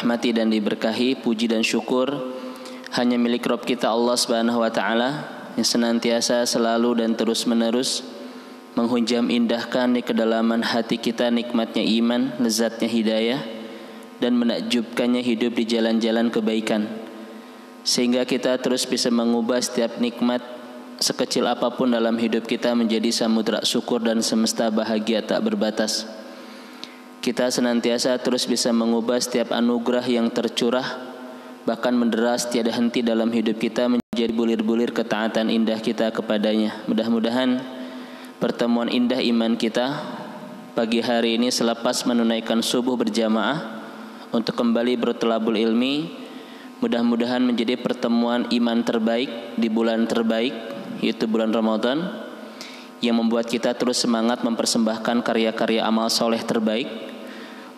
dirahmati dan diberkahi, puji dan syukur hanya milik Rabb kita Allah Subhanahu wa taala yang senantiasa selalu dan terus-menerus menghunjam indahkan di kedalaman hati kita nikmatnya iman, lezatnya hidayah dan menakjubkannya hidup di jalan-jalan kebaikan, sehingga kita terus bisa mengubah setiap nikmat sekecil apapun dalam hidup kita menjadi samudra syukur dan semesta bahagia tak berbatas. Kita senantiasa terus bisa mengubah setiap anugerah yang tercurah, bahkan menderas tiada henti dalam hidup kita menjadi bulir-bulir ketaatan indah kita kepadanya. Mudah-mudahan pertemuan indah iman kita pagi hari ini selepas menunaikan subuh berjamaah untuk kembali bertolabul ilmi, mudah-mudahan menjadi pertemuan iman terbaik di bulan terbaik, yaitu bulan Ramadan, yang membuat kita terus semangat mempersembahkan karya-karya amal soleh terbaik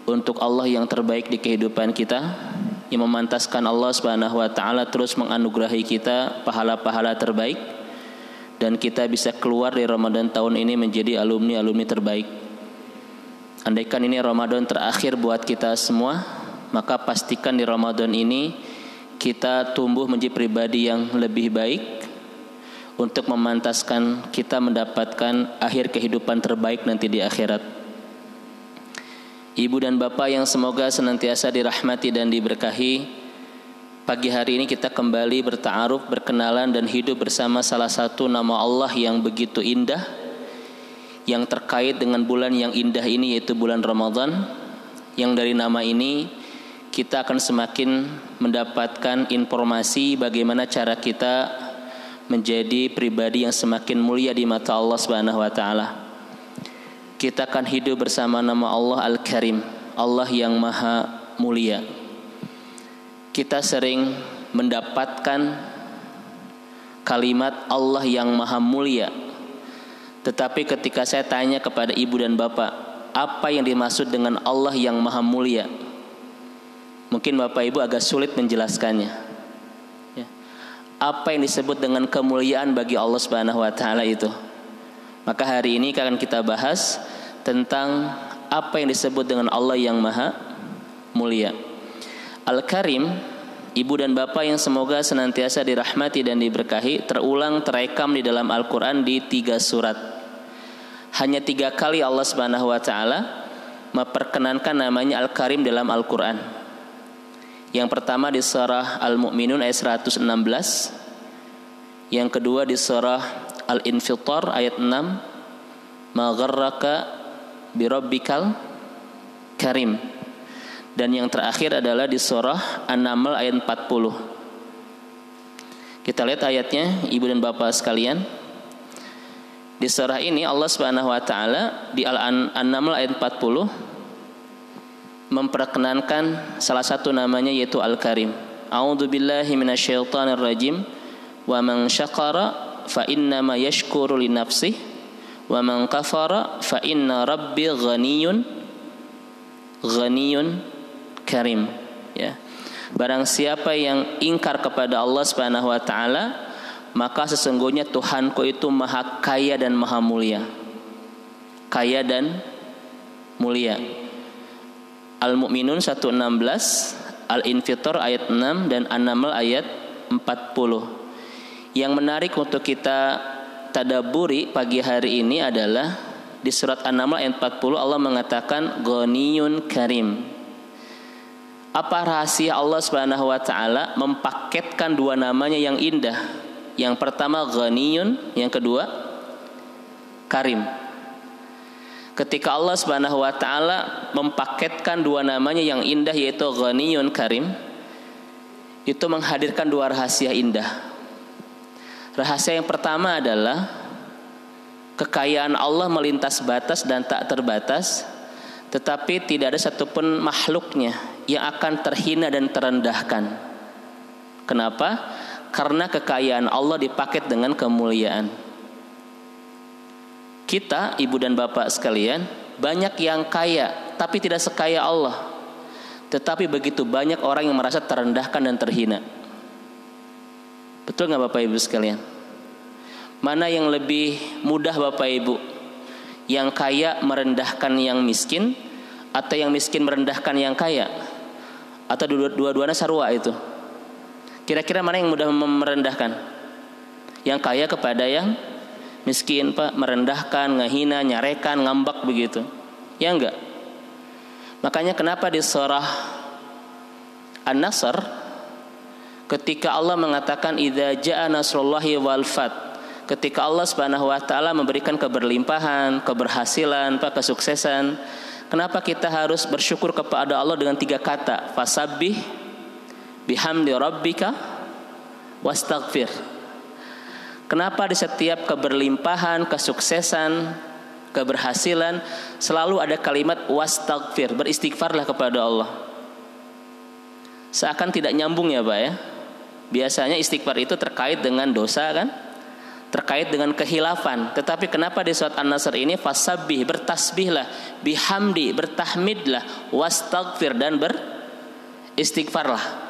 untuk Allah yang terbaik di kehidupan kita, yang memantaskan Allah Subhanahu wa taala terus menganugerahi kita pahala-pahala terbaik, dan kita bisa keluar dari Ramadan tahun ini menjadi alumni-alumni terbaik. Andaikan ini Ramadan terakhir buat kita semua, maka pastikan di Ramadan ini kita tumbuh menjadi pribadi yang lebih baik untuk memantaskan kita mendapatkan akhir kehidupan terbaik nanti di akhirat. Ibu dan bapak yang semoga senantiasa dirahmati dan diberkahi, pagi hari ini kita kembali berta'aruf, berkenalan dan hidup bersama salah satu nama Allah yang begitu indah, yang terkait dengan bulan yang indah ini, yaitu bulan Ramadan. Yang dari nama ini kita akan semakin mendapatkan informasi bagaimana cara kita menjadi pribadi yang semakin mulia di mata Allah Subhanahu wa taala. Kita akan hidup bersama nama Allah Al-Karim, Allah yang maha mulia. Kita sering mendapatkan kalimat Allah yang maha mulia, tetapi ketika saya tanya kepada ibu dan bapak, apa yang dimaksud dengan Allah yang maha mulia? Mungkin bapak ibu agak sulit menjelaskannya. Apa yang disebut dengan kemuliaan bagi Allah Subhanahu wa taala itu? Maka hari ini akan kita bahas tentang apa yang disebut dengan Allah yang maha mulia. Al-Karim, ibu dan bapak yang semoga senantiasa dirahmati dan diberkahi, terulang terekam di dalam Al-Quran di 3 surat. Hanya 3 kali Allah Subhanahu wa taala memperkenankan namanya Al-Karim dalam Al-Quran. Yang pertama di surah Al-Mu'minun ayat 116, yang kedua di surah Al-Infitar ayat 6, ma gharraka bi rabbikal karim, dan yang terakhir adalah di surah An-Naml ayat 40. Kita lihat ayatnya ibu dan bapak sekalian. Di surah ini Allah Subhanahu wa taala di An-Naml ayat 40 memperkenankan salah satu namanya, yaitu Al-Karim. A'udzubillahi minasyaitonir rajim. Wa man syakara fa innama yashkuru li nafsihi wa man kafara fa inna rabbi ghaniyun karim. Ya. Barang siapa yang ingkar kepada Allah Subhanahu wa taala, maka sesungguhnya Tuhanku itu maha kaya dan maha mulia. Kaya dan mulia. Al-Mu'minun 116, Al-Infitar ayat 6 dan An-Naml ayat 40. Yang menarik untuk kita tadabburi pagi hari ini adalah di surat An-Naml ayat 40 Allah mengatakan Ghaniyun Karim. Apa rahasia Allah Subhanahu wa taala mempaketkan 2 namanya yang indah? Yang pertama Ghaniyun, yang kedua Karim. Ketika Allah Subhanahu wa taala mempaketkan 2 namanya yang indah, yaitu Ghaniyun Karim, itu menghadirkan 2 rahasia indah. Rahasia yang pertama adalah kekayaan Allah melintas batas dan tak terbatas, tetapi tidak ada satupun makhluknya yang akan terhina dan terendahkan. Kenapa? Karena kekayaan Allah dipaket dengan kemuliaan. Kita, ibu dan bapak sekalian, banyak yang kaya tapi tidak sekaya Allah. Tetapi begitu banyak orang yang merasa terendahkan dan terhina. Betul nggak Bapak Ibu sekalian? Mana yang lebih mudah Bapak Ibu? Yang kaya merendahkan yang miskin, atau yang miskin merendahkan yang kaya? Atau dua-duanya sarwa itu? Kira-kira mana yang mudah merendahkan? Yang kaya kepada yang miskin, Pak, merendahkan, ngehina, nyarekan, ngambek begitu. Ya enggak? Makanya kenapa di surah An-Nasr ketika Allah mengatakan idza jaa nasrullahi wal fath, ketika Allah Subhanahu wa taala memberikan keberlimpahan, keberhasilan, Pak, kesuksesan, kenapa kita harus bersyukur kepada Allah dengan 3 kata? Fasabbih bihamdi rabbika wastaghfir. Kenapa di setiap keberlimpahan, kesuksesan, keberhasilan selalu ada kalimat wastaghfir, beristighfarlah kepada Allah? Seakan tidak nyambung ya, Pak ya. Biasanya istighfar itu terkait dengan dosa kan? Terkait dengan kehilafan. Tetapi kenapa di surat An-Nasr ini fasabbih, bertasbihlah, bihamdi, bertahmidlah, wastaghfir, dan beristighfarlah.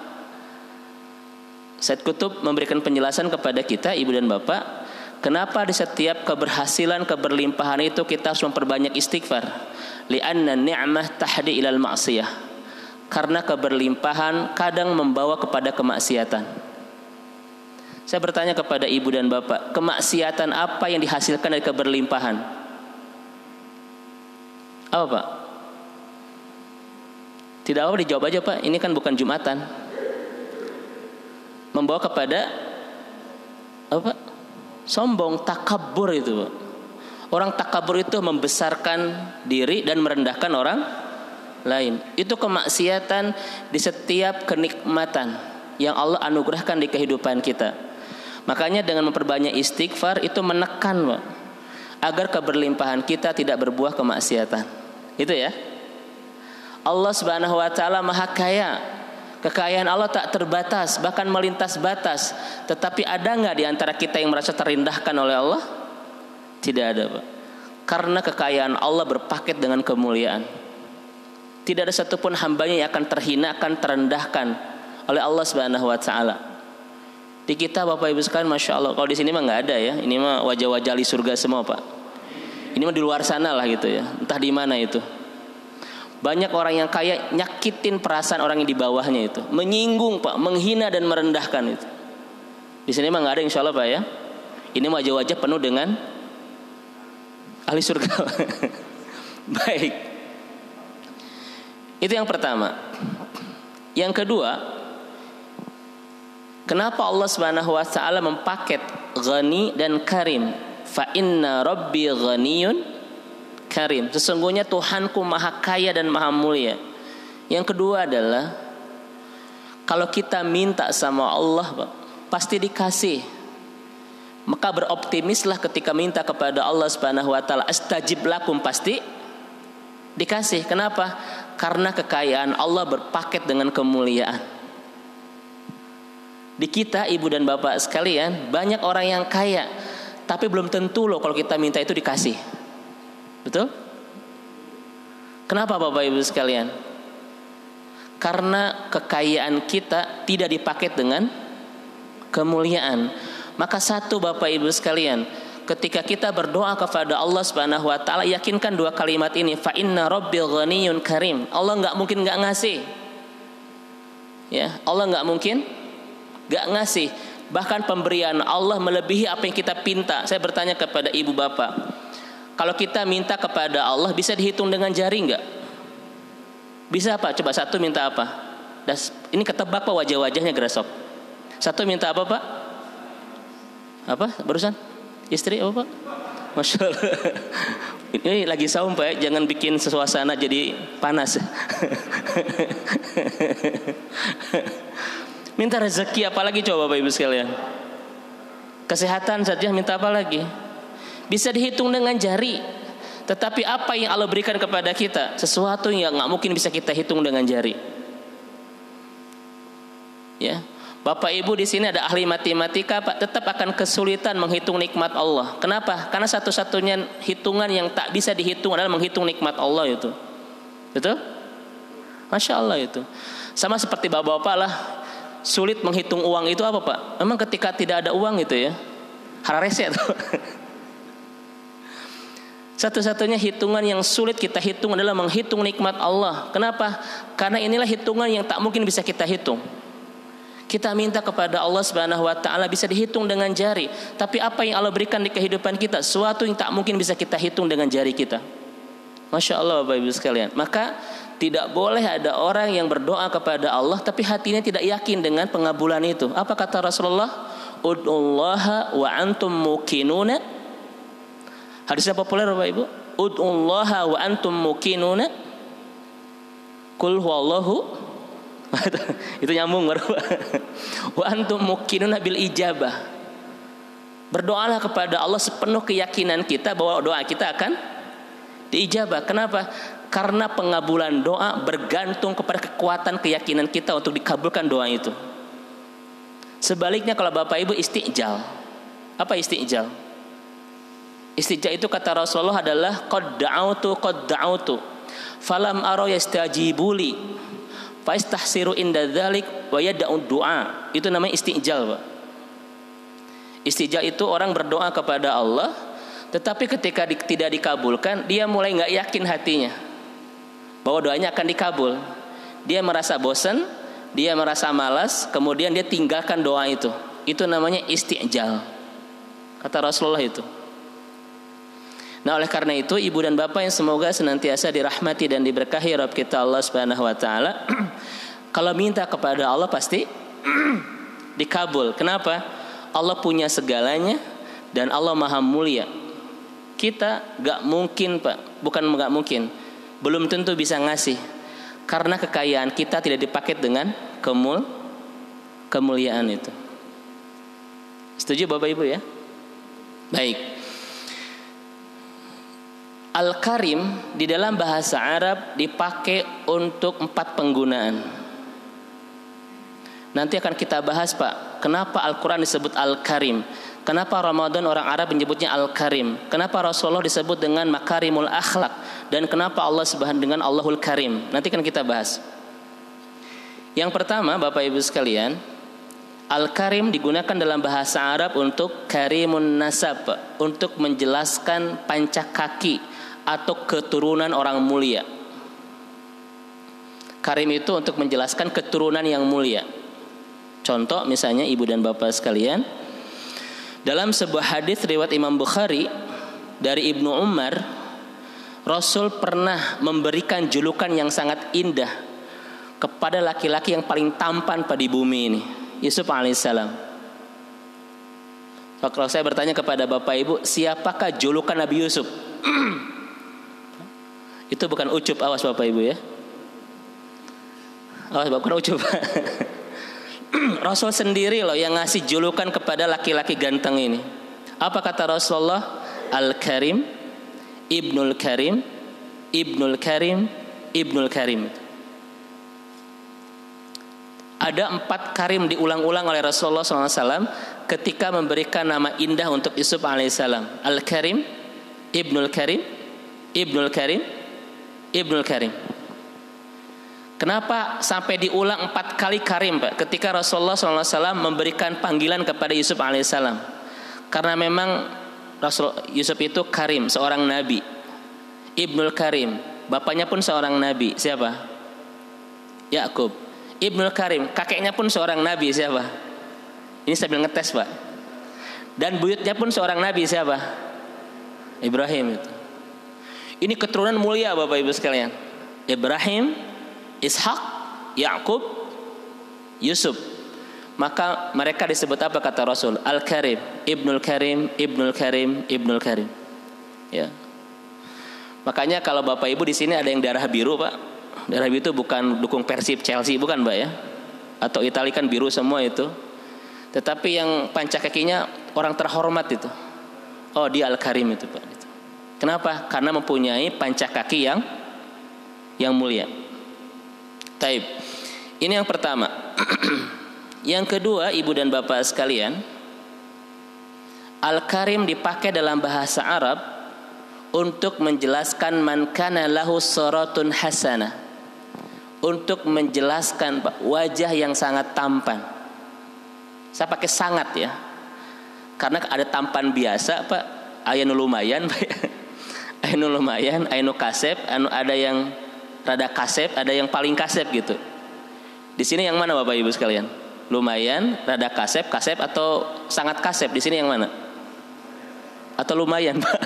Said Qutb memberikan penjelasan kepada kita, ibu dan bapak, kenapa di setiap keberhasilan, keberlimpahan itu kita harus memperbanyak istighfar. Li'anna ni'mah tahdi ilal ma'siyah. Karena keberlimpahan kadang membawa kepada kemaksiatan. Saya bertanya kepada ibu dan bapak, kemaksiatan apa yang dihasilkan dari keberlimpahan? Apa, Pak? Tidak apa, dijawab aja, Pak. Ini kan bukan Jumatan. Membawa kepada apa? Sombong, takabur itu, Pak. Orang takabur itu membesarkan diri dan merendahkan orang lain. Itu kemaksiatan di setiap kenikmatan yang Allah anugerahkan di kehidupan kita. Makanya dengan memperbanyak istighfar itu menekan, Pak, agar keberlimpahan kita tidak berbuah kemaksiatan. Itu ya. Allah Subhanahu wa taala Maha Kaya. Kekayaan Allah tak terbatas, bahkan melintas batas. Tetapi ada nggak di antara kita yang merasa terindahkan oleh Allah? Tidak ada, Pak. Karena kekayaan Allah berpaket dengan kemuliaan. Tidak ada satupun hambanya yang akan terhina, akan terendahkan oleh Allah Subhanahu wa taala. Di kita Bapak Ibu sekalian, Masya Allah, kalau di sini mah nggak ada ya. Ini mah wajah-wajah di surga semua, Pak. Ini mah di luar sana lah gitu ya. Entah di mana itu. Banyak orang yang kaya nyakitin perasaan orang yang di bawahnya itu, menyinggung, Pak, menghina dan merendahkan itu. Di sini mah nggak ada, insya Allah, Pak ya. Ini wajah-wajah penuh dengan ahli surga. Baik. Itu yang pertama. Yang kedua, kenapa Allah Subhanahu wa taala mempaket ghani dan karim? Fa inna rabbi ghaniyun karim. Sesungguhnya Tuhanku maha kaya dan maha mulia. Yang kedua adalah kalau kita minta sama Allah, Pak, pasti dikasih. Maka beroptimislah ketika minta kepada Allah Subhanahu wa taala, astajib lakum, pasti dikasih. Kenapa? Karena kekayaan Allah berpaket dengan kemuliaan. Di kita, ibu dan bapak sekalian, banyak orang yang kaya, tapi belum tentu loh kalau kita minta itu dikasih. Betul? Kenapa Bapak Ibu sekalian? Karena kekayaan kita tidak dipaket dengan kemuliaan. Maka satu, Bapak Ibu sekalian, ketika kita berdoa kepada Allah Subhanahu wa taala, yakinkan 2 kalimat ini, fa inna rabbil ghaniyyun karim. Allah enggak mungkin enggak ngasih. Ya, Allah enggak mungkin enggak ngasih. Bahkan pemberian Allah melebihi apa yang kita pinta. Saya bertanya kepada ibu bapak, kalau kita minta kepada Allah bisa dihitung dengan jari enggak? Bisa, Pak? Coba satu minta apa? Ini ketebak, Pak, wajah-wajahnya gerasok. Satu minta apa, Pak? Apa barusan? Istri apa, Pak? Masya Allah. Ini lagi saum, Pak, jangan bikin suasana jadi panas. Minta rezeki apalagi coba Bapak Ibu sekalian? Kesehatan saja minta apa lagi? Bisa dihitung dengan jari. Tetapi apa yang Allah berikan kepada kita? Sesuatu yang nggak mungkin bisa kita hitung dengan jari. Ya, Bapak Ibu di sini ada ahli matematika, Pak, tetap akan kesulitan menghitung nikmat Allah. Kenapa? Karena satu-satunya hitungan yang tak bisa dihitung adalah menghitung nikmat Allah itu. Betul? Masya Allah itu. Sama seperti bapak-bapak lah, sulit menghitung uang itu apa, Pak? Memang ketika tidak ada uang itu ya, hararese tuh. Satu-satunya hitungan yang sulit kita hitung adalah menghitung nikmat Allah. Kenapa? Karena inilah hitungan yang tak mungkin bisa kita hitung. Kita minta kepada Allah Subhanahu wa taala bisa dihitung dengan jari, tapi apa yang Allah berikan di kehidupan kita, sesuatu yang tak mungkin bisa kita hitung dengan jari kita. Masya Allah Bapak Ibu sekalian. Maka tidak boleh ada orang yang berdoa kepada Allah tapi hatinya tidak yakin dengan pengabulan itu. Apa kata Rasulullah? Ud'ullaha wa antum muqinuna. Hadisnya populer Bapak Ibu. Ud'ullaha wa antum muqinuna. Qul huwallahu. Itu nyambung baru. Wa antum muqinuna bil ijabah. Berdoalah kepada Allah sepenuh keyakinan kita bahwa doa kita akan diijabah. Kenapa? Karena pengabulan doa bergantung kepada kekuatan keyakinan kita untuk dikabulkan doa itu. Sebaliknya kalau Bapak Ibu istijal. Apa istijal? Istijal itu kata Rasulullah adalah qad da'autu falam ara yastajibuli faistahsiru inda dzalik wa yad'u du'a. Itu namanya istijal, Pak. Istijal itu orang berdoa kepada Allah, tetapi ketika tidak dikabulkan, dia mulai enggak yakin hatinya bahwa doanya akan dikabul. Dia merasa bosan, dia merasa malas, kemudian dia tinggalkan doa itu. Itu namanya istijal. Kata Rasulullah itu. Nah, oleh karena itu ibu dan bapak yang semoga senantiasa dirahmati dan diberkahi Rabb kita Allah Subhanahu wa taala, kalau minta kepada Allah pasti dikabul. Kenapa? Allah punya segalanya dan Allah Maha Mulia. Kita gak mungkin, Pak, bukan gak mungkin, belum tentu bisa ngasih, karena kekayaan kita tidak dipakai dengan kemuliaan itu. Setuju Bapak Ibu ya? Baik. Al-Karim di dalam bahasa Arab dipakai untuk 4 penggunaan. Nanti akan kita bahas, Pak, kenapa Al-Quran disebut Al-Karim, kenapa Ramadan orang Arab menyebutnya Al-Karim, kenapa Rasulullah disebut dengan Makarimul Akhlak, dan kenapa Allah Subhanahu dengan Allahul Karim. Nanti akan kita bahas. Yang pertama Bapak Ibu sekalian, Al-Karim digunakan dalam bahasa Arab untuk karimun nasab, untuk menjelaskan pancak kaki atau keturunan orang mulia. Karim itu untuk menjelaskan keturunan yang mulia. Contoh misalnya ibu dan bapak sekalian, dalam sebuah hadis riwayat Imam Bukhari dari Ibnu Umar, Rasul pernah memberikan julukan yang sangat indah kepada laki-laki yang paling tampan pada bumi ini, Yusuf alaihissalam. Kalau saya bertanya kepada bapak ibu, siapakah julukan Nabi Yusuf? Itu bukan ucup, awas bapak ibu ya. Awas bukan ucup. Rasul sendiri loh yang ngasih julukan kepada laki-laki ganteng ini. Apa kata Rasulullah? Al-Karim, Ibnul Karim, Ibnul Karim, Ibnul Karim. Ada 4 karim diulang-ulang oleh Rasulullah SAW ketika memberikan nama indah untuk Yusuf alaihissalam. Al-Karim, Ibnul Karim, Ibnul Karim, Ibnul Karim. Kenapa sampai diulang 4 kali karim, Pak? Ketika Rasulullah SAW memberikan panggilan kepada Yusuf alaihissalam. Karena memang Rasul Yusuf itu karim, seorang nabi. Ibnul Karim, bapaknya pun seorang nabi. Siapa? Yakub. Ibnul Karim, kakeknya pun seorang nabi. Siapa? Ini sambil ngetes, Pak. Dan buyutnya pun seorang nabi. Siapa? Ibrahim itu. Ini keturunan mulia Bapak Ibu sekalian. Ibrahim, Ishak, Yakub, Yusuf. Maka mereka disebut apa kata Rasul? Al-Karim, Ibnul Karim, Ibnul Karim, Ibnul Karim. Ya. Makanya kalau Bapak Ibu di sini ada yang darah biru, Pak. Darah biru itu bukan dukung Persib, Chelsea, bukan, Mbak ya. Atau Italia kan biru semua itu. Tetapi yang pancak kakinya orang terhormat itu. Oh, dia Al-Karim itu, Pak. Kenapa? Karena mempunyai pancak kaki yang mulia. Taib. Ini yang pertama. Yang kedua, ibu dan bapak sekalian, Al-Karim dipakai dalam bahasa Arab untuk menjelaskan man kana lahu suratun hasanah, untuk menjelaskan wajah yang sangat tampan. Saya pakai sangat ya, karena ada tampan biasa, Pak, ayat lumayan, Pak. Ainu lumayan, ainu kasep, ada yang rada kasep, ada yang paling kasep gitu. Di sini yang mana Bapak Ibu sekalian? Lumayan, rada kasep, kasep atau sangat kasep? Di sini yang mana? Atau lumayan, Pak?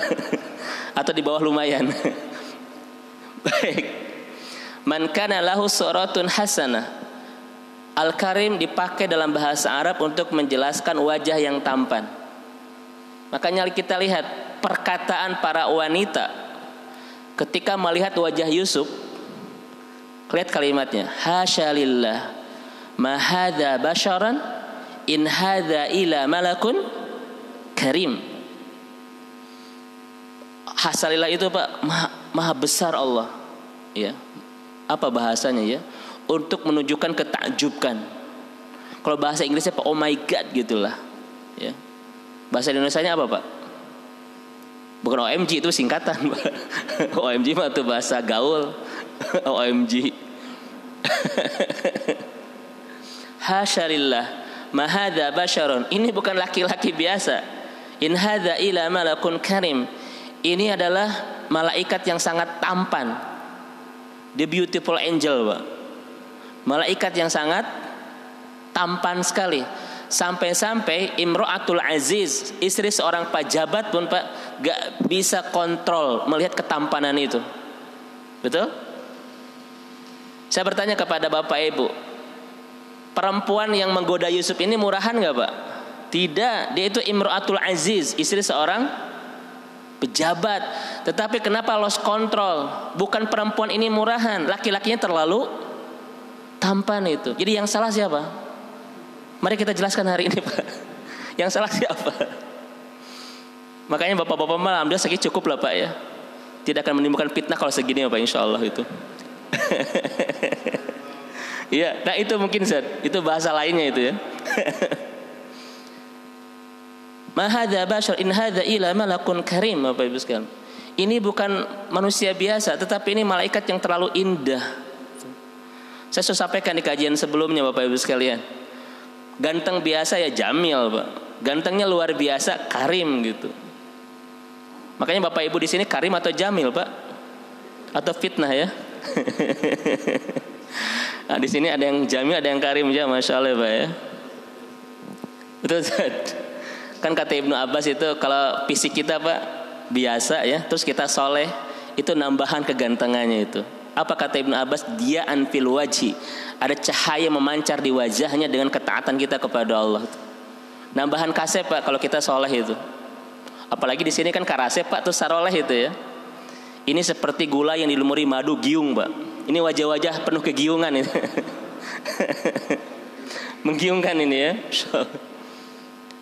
Atau di bawah lumayan? Baik. Man kana lahu suratun hasanah. Al-Karim dipakai dalam bahasa Arab untuk menjelaskan wajah yang tampan. Makanya kita lihat perkataan para wanita ketika melihat wajah Yusuf. Lihat kalimatnya, hasya lillah ma hadza basharan in hadza ila malakun karim. Hasalillah itu Pak, maha besar Allah. Ya. Apa bahasanya ya? Untuk menunjukkan ketakjubkan. Kalau bahasa Inggrisnya Pak, oh my god gitulah. Ya. Bahasa Indonesianya apa Pak? Bukan OMG, itu singkatan Pak. OMG mah itu bahasa gaul. OMG. Hasyalillah ma hadza basyaron. Ini bukan laki-laki biasa. In hadza ila malakun karim. Ini adalah malaikat yang sangat tampan. The beautiful angel Pak. Malaikat yang sangat tampan sekali. Sampai-sampai Imro'atul Aziz, istri seorang pejabat pun Pak gak bisa kontrol melihat ketampanan itu. Betul? Saya bertanya kepada Bapak Ibu, perempuan yang menggoda Yusuf ini murahan gak Pak? Tidak, dia itu Imro'atul Aziz, istri seorang pejabat. Tetapi kenapa lost control? Bukan perempuan ini murahan, laki-lakinya terlalu tampan itu. Jadi yang salah siapa? Mari kita jelaskan hari ini Pak. Yang salah siapa? Makanya bapak-bapak malam dia segini cukup lah Pak ya. Tidak akan menimbulkan fitnah kalau segini ya Pak, insya Allah itu. Iya, nah itu mungkin Zat, itu bahasa lainnya itu ya. Ma hadza bashar in hadza ila malakun karim. Bapak Ibu sekalian, ini bukan manusia biasa, tetapi ini malaikat yang terlalu indah. Saya sudah sampaikan di kajian sebelumnya Bapak Ibu sekalian. Ganteng biasa ya Jamil Pak. Gantengnya luar biasa Karim gitu. Makanya Bapak Ibu di sini Karim atau Jamil Pak? Atau fitnah ya? Nah, di sini ada yang Jamil, ada yang Karim ya, Masya Allah Pak ya. Betul Ustaz. Kan kata Ibnu Abbas itu kalau fisik kita Pak biasa ya, terus kita soleh, itu nambahan kegantengannya itu. Apa kata Ibnu Abbas? Dia anfil wajhi. Ada cahaya memancar di wajahnya dengan ketaatan kita kepada Allah. Nambahan kasep Pak kalau kita soleh itu. Apalagi di sini kan karasep Pak, terus saroleh itu ya. Ini seperti gula yang dilumuri madu giung Pak. Ini wajah-wajah penuh kegiungan ini. Menggiungkan ini ya.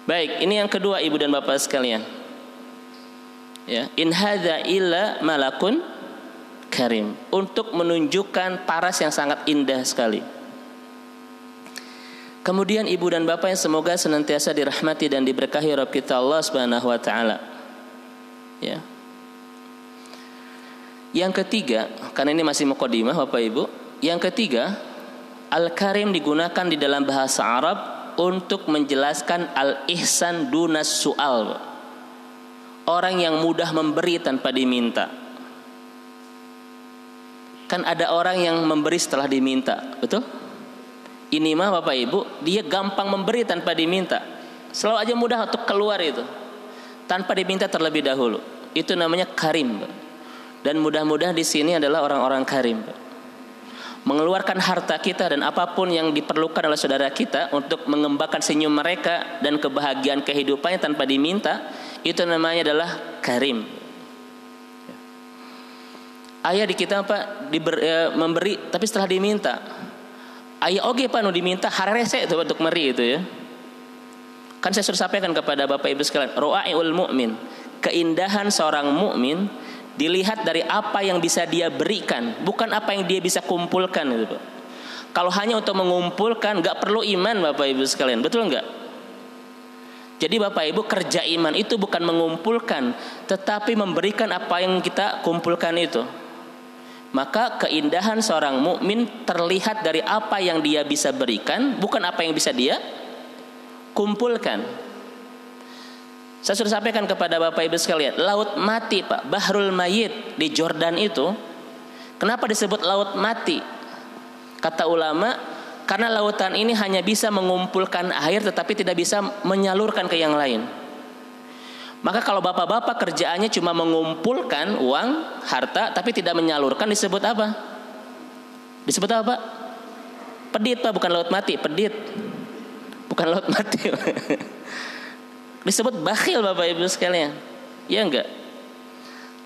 Baik, ini yang kedua Ibu dan Bapak sekalian. Ya, in hadza illa malakun karim, untuk menunjukkan paras yang sangat indah sekali. Kemudian Ibu dan Bapak yang semoga senantiasa dirahmati dan diberkahi Rabb kita Allah Subhanahu wa taala. Ya. Yang ketiga, karena ini masih mukadimah Bapak Ibu, yang ketiga, Al-Karim digunakan di dalam bahasa Arab untuk menjelaskan al-ihsan dunas su'al. Orang yang mudah memberi tanpa diminta. Kan ada orang yang memberi setelah diminta, betul? Ini mah Bapak Ibu, dia gampang memberi tanpa diminta. Selalu aja mudah untuk keluar itu, tanpa diminta terlebih dahulu. Itu namanya karim. Dan mudah-mudahan di sini adalah orang-orang karim. Mengeluarkan harta kita dan apapun yang diperlukan oleh saudara kita untuk mengembangkan senyum mereka dan kebahagiaan kehidupannya tanpa diminta, itu namanya adalah karim. Ayah di kita Pak memberi tapi setelah diminta. Ayah oke Pak nu diminta harese itu untuk meri itu ya. Kan saya sudah sampaikan kepada Bapak Ibu sekalian, ru'aiul mu'min, keindahan seorang mukmin dilihat dari apa yang bisa dia berikan, bukan apa yang dia bisa kumpulkan itu Pak. Kalau hanya untuk mengumpulkan enggak perlu iman Bapak Ibu sekalian, betul enggak? Jadi Bapak Ibu, kerja iman itu bukan mengumpulkan, tetapi memberikan apa yang kita kumpulkan itu. Maka keindahan seorang mukmin terlihat dari apa yang dia bisa berikan, bukan apa yang bisa dia kumpulkan. Saya sudah sampaikan kepada Bapak Ibu sekalian, laut mati Pak, Bahrul Mayyit di Jordan itu, kenapa disebut laut mati? Kata ulama, karena lautan ini hanya bisa mengumpulkan air tetapi tidak bisa menyalurkan ke yang lain. Maka kalau bapak-bapak kerjaannya cuma mengumpulkan uang, harta, tapi tidak menyalurkan, disebut apa? Disebut apa Pak? Pedit Pak, bukan laut mati, pedit. Bukan laut mati. Disebut bakhil Bapak Ibu sekalian. Ya enggak?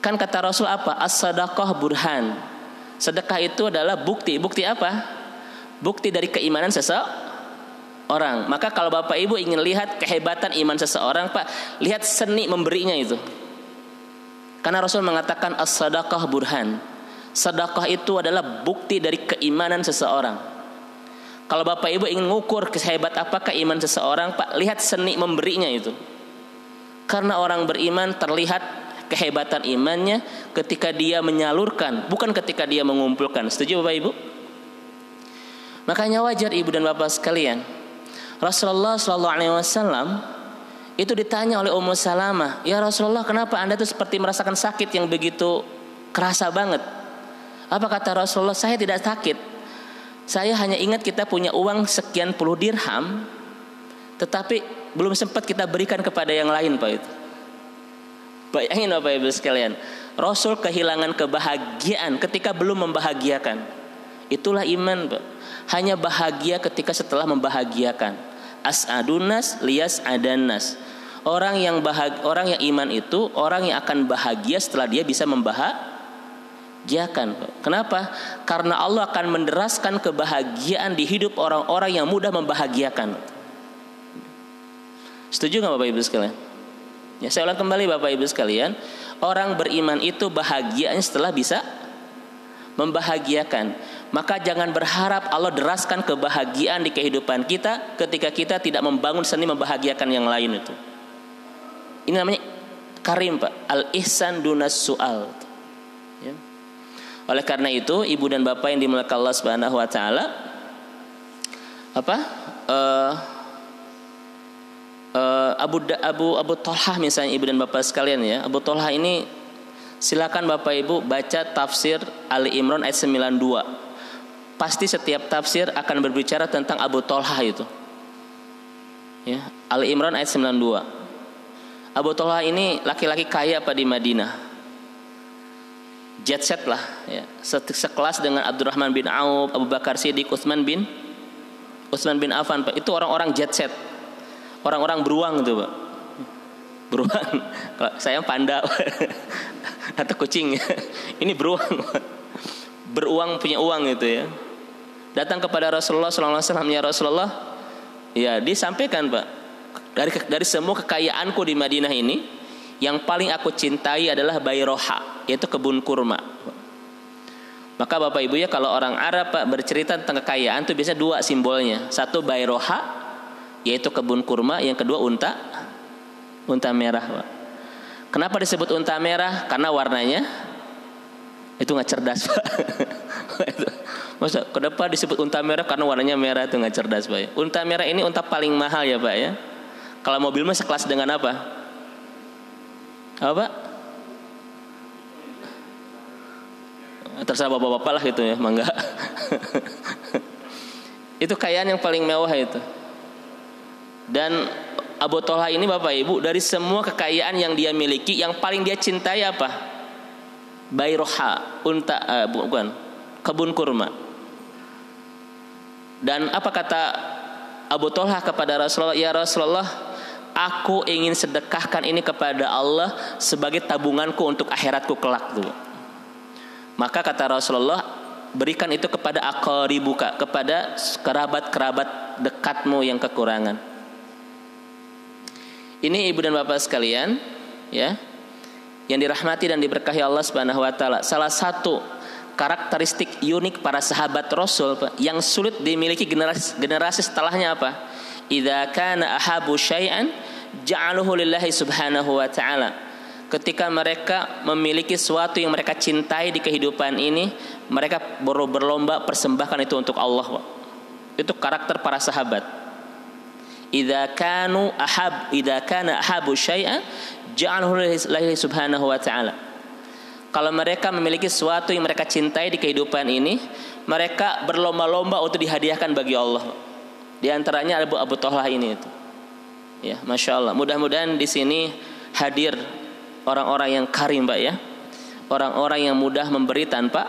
Kan kata Rasul apa? As-sadaqah burhan. Sedekah itu adalah bukti. Bukti apa? Bukti dari keimanan seseorang. Maka kalau Bapak Ibu ingin lihat kehebatan iman seseorang, Pak, lihat seni memberinya itu. Karena Rasul mengatakan as-sadaqah burhan. Sedekah itu adalah bukti dari keimanan seseorang. Kalau Bapak Ibu ingin mengukur kehebat apakah iman seseorang, Pak, lihat seni memberinya itu. Karena orang beriman terlihat kehebatan imannya ketika dia menyalurkan, bukan ketika dia mengumpulkan. Setuju Bapak Ibu? Makanya wajar Ibu dan Bapak sekalian, Rasulullah SAW itu ditanya oleh Ummu Salamah, ya Rasulullah, kenapa Anda tuh seperti merasakan sakit yang begitu kerasa banget? Apa kata Rasulullah? Saya tidak sakit. Saya hanya ingat kita punya uang sekian puluh dirham, tetapi belum sempat kita berikan kepada yang lain Pak itu. Bayangin Bapak Ibu sekalian, Rasul kehilangan kebahagiaan ketika belum membahagiakan. Itulah iman Pak. Hanya bahagia ketika setelah membahagiakan. As'adunas liyas adanas. Orang yang iman itu orang yang akan bahagia setelah dia bisa membahagiakan. Kenapa? Karena Allah akan menderaskan kebahagiaan di hidup orang-orang yang mudah membahagiakan. Setuju nggak Bapak Ibu sekalian? Ya, saya ulang kembali Bapak Ibu sekalian, orang beriman itu bahagianya setelah bisa membahagiakan. Maka jangan berharap Allah deraskan kebahagiaan di kehidupan kita ketika kita tidak membangun seni membahagiakan yang lain itu. Ini namanya karim Pak, al-ihsan dunas su'al. Ya. Oleh karena itu, Ibu dan Bapak yang dimuliakan Allah Subhanahu wa taala, Abu Thalhah misalnya Ibu dan Bapak sekalian ya. Abu Thalhah ini silakan Bapak Ibu baca tafsir Ali Imran ayat 92. Pasti setiap tafsir akan berbicara tentang Abu Thalhah itu. Ya, Ali Imran ayat 92. Abu Thalhah ini laki-laki kaya apa di Madinah. Jet set lah ya. Sekelas dengan Abdurrahman bin Auf, Abu Bakar Siddiq, Utsman bin Affan Pak. Itu orang-orang jet set. Orang-orang beruang itu Pak. Beruang. Kalau saya panda atau kucing ya. Ini beruang. Beruang punya uang itu ya. Datang kepada Rasulullah SAW, ya Rasulullah, ya disampaikan Pak, dari semua kekayaanku di Madinah ini, yang paling aku cintai adalah Bayroha, yaitu kebun kurma. Maka Bapak Ibu ya, kalau orang Arab Pak bercerita tentang kekayaan itu biasanya dua simbolnya. Satu Bayroha, yaitu kebun kurma. Yang kedua unta merah Pak. Kenapa disebut unta merah? Karena warnanya itu nggak cerdas Pak. Masa kenapa disebut unta merah? Karena warnanya merah, itu nggak cerdas Pak. Unta merah ini unta paling mahal ya Pak ya. Kalau mobil mah sekelas dengan apa? Apa? Terserah bapak-bapak lah gitu ya, mangga. Itu kekayaan yang paling mewah itu. Dan Abu Thalhah ini Bapak Ibu, dari semua kekayaan yang dia miliki, yang paling dia cintai apa? Bayroha, kebun kurma. Dan apa kata Abu Thalhah kepada Rasulullah? Ya Rasulullah, aku ingin sedekahkan ini kepada Allah sebagai tabunganku untuk akhiratku kelak tuh. Maka kata Rasulullah, berikan itu kepada aqaribuka, kepada kerabat-kerabat dekatmu yang kekurangan. Ini Ibu dan Bapak sekalian, ya, yang dirahmati dan diberkahi Allah Subhanahu wa taala. Salah satu karakteristik unik para sahabat Rasul yang sulit dimiliki generasi setelahnya apa? Idza kana ahabu syai'an ja'aluhu lillahi subhanahu wa ta'ala. Ketika mereka memiliki sesuatu yang mereka cintai di kehidupan ini, mereka berlomba persembahkan itu untuk Allah. Itu karakter para sahabat. Idza kana ahabu syai'an ja'alahu lillahi subhanahu wa ta'ala. Kalau mereka memiliki sesuatu yang mereka cintai di kehidupan ini, mereka berlomba-lomba untuk dihadiahkan bagi Allah. Di antaranya Abu Thawlah ini itu. Ya, Masya Allah. Mudah-mudahan di sini hadir orang-orang yang karim, Pak ya. Orang-orang yang mudah memberi tanpa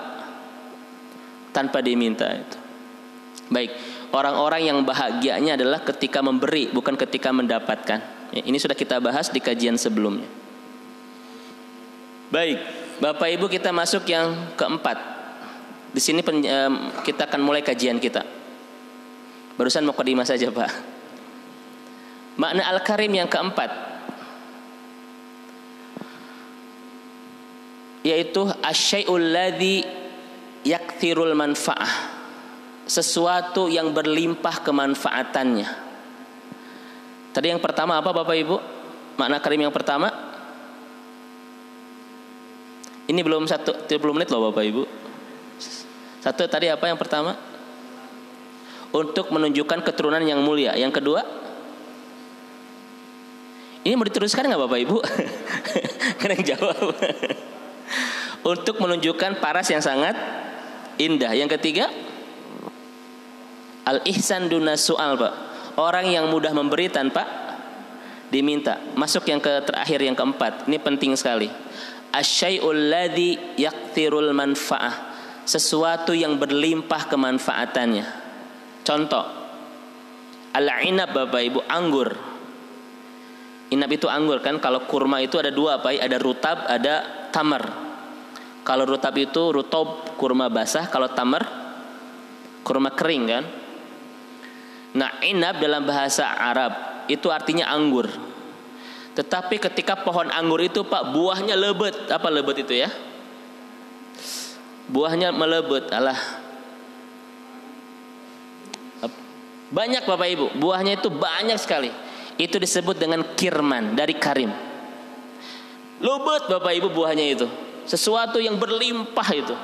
diminta itu. Baik, orang-orang yang bahagianya adalah ketika memberi, bukan ketika mendapatkan. Ya, ini sudah kita bahas di kajian sebelumnya. Baik, Bapak Ibu, kita masuk yang keempat. Di sini kita akan mulai kajian kita. Barusan mukadimah saja, Pak. Makna al-karim yang keempat, yaitu asyai'ul ladzi yakthirul manfaah, sesuatu yang berlimpah kemanfaatannya. Tadi yang pertama apa, Bapak Ibu? Makna karim yang pertama. Ini belum 30 menit loh, Bapak Ibu. Satu tadi apa yang pertama? Untuk menunjukkan keturunan yang mulia. Yang kedua, ini mau diteruskan nggak, Bapak Ibu? Kena yang jawab. Untuk menunjukkan paras yang sangat indah. Yang ketiga, al-ihsan duna su'al, Pak. Orang yang mudah memberi tanpa diminta. Masuk yang terakhir, yang keempat. Ini penting sekali. Asyai'ul ladzi yakthirul manfaah, sesuatu yang berlimpah kemanfaatannya. Contoh, al-inab, Bapak Ibu, anggur. Inab itu anggur kan. Kalau kurma itu ada dua, Pak. Ada rutab, ada tamar. Kalau rutab itu rutob, kurma basah. Kalau tamar, kurma kering kan. Nah, inab dalam bahasa Arab itu artinya anggur. Tetapi ketika pohon anggur itu, Pak, buahnya lebet. Apa lebet itu ya? Buahnya melebet. Alah, banyak, Bapak Ibu. Buahnya itu banyak sekali. Itu disebut dengan kirman, dari karim. Lebet, Bapak Ibu, buahnya itu. Sesuatu yang berlimpah itu.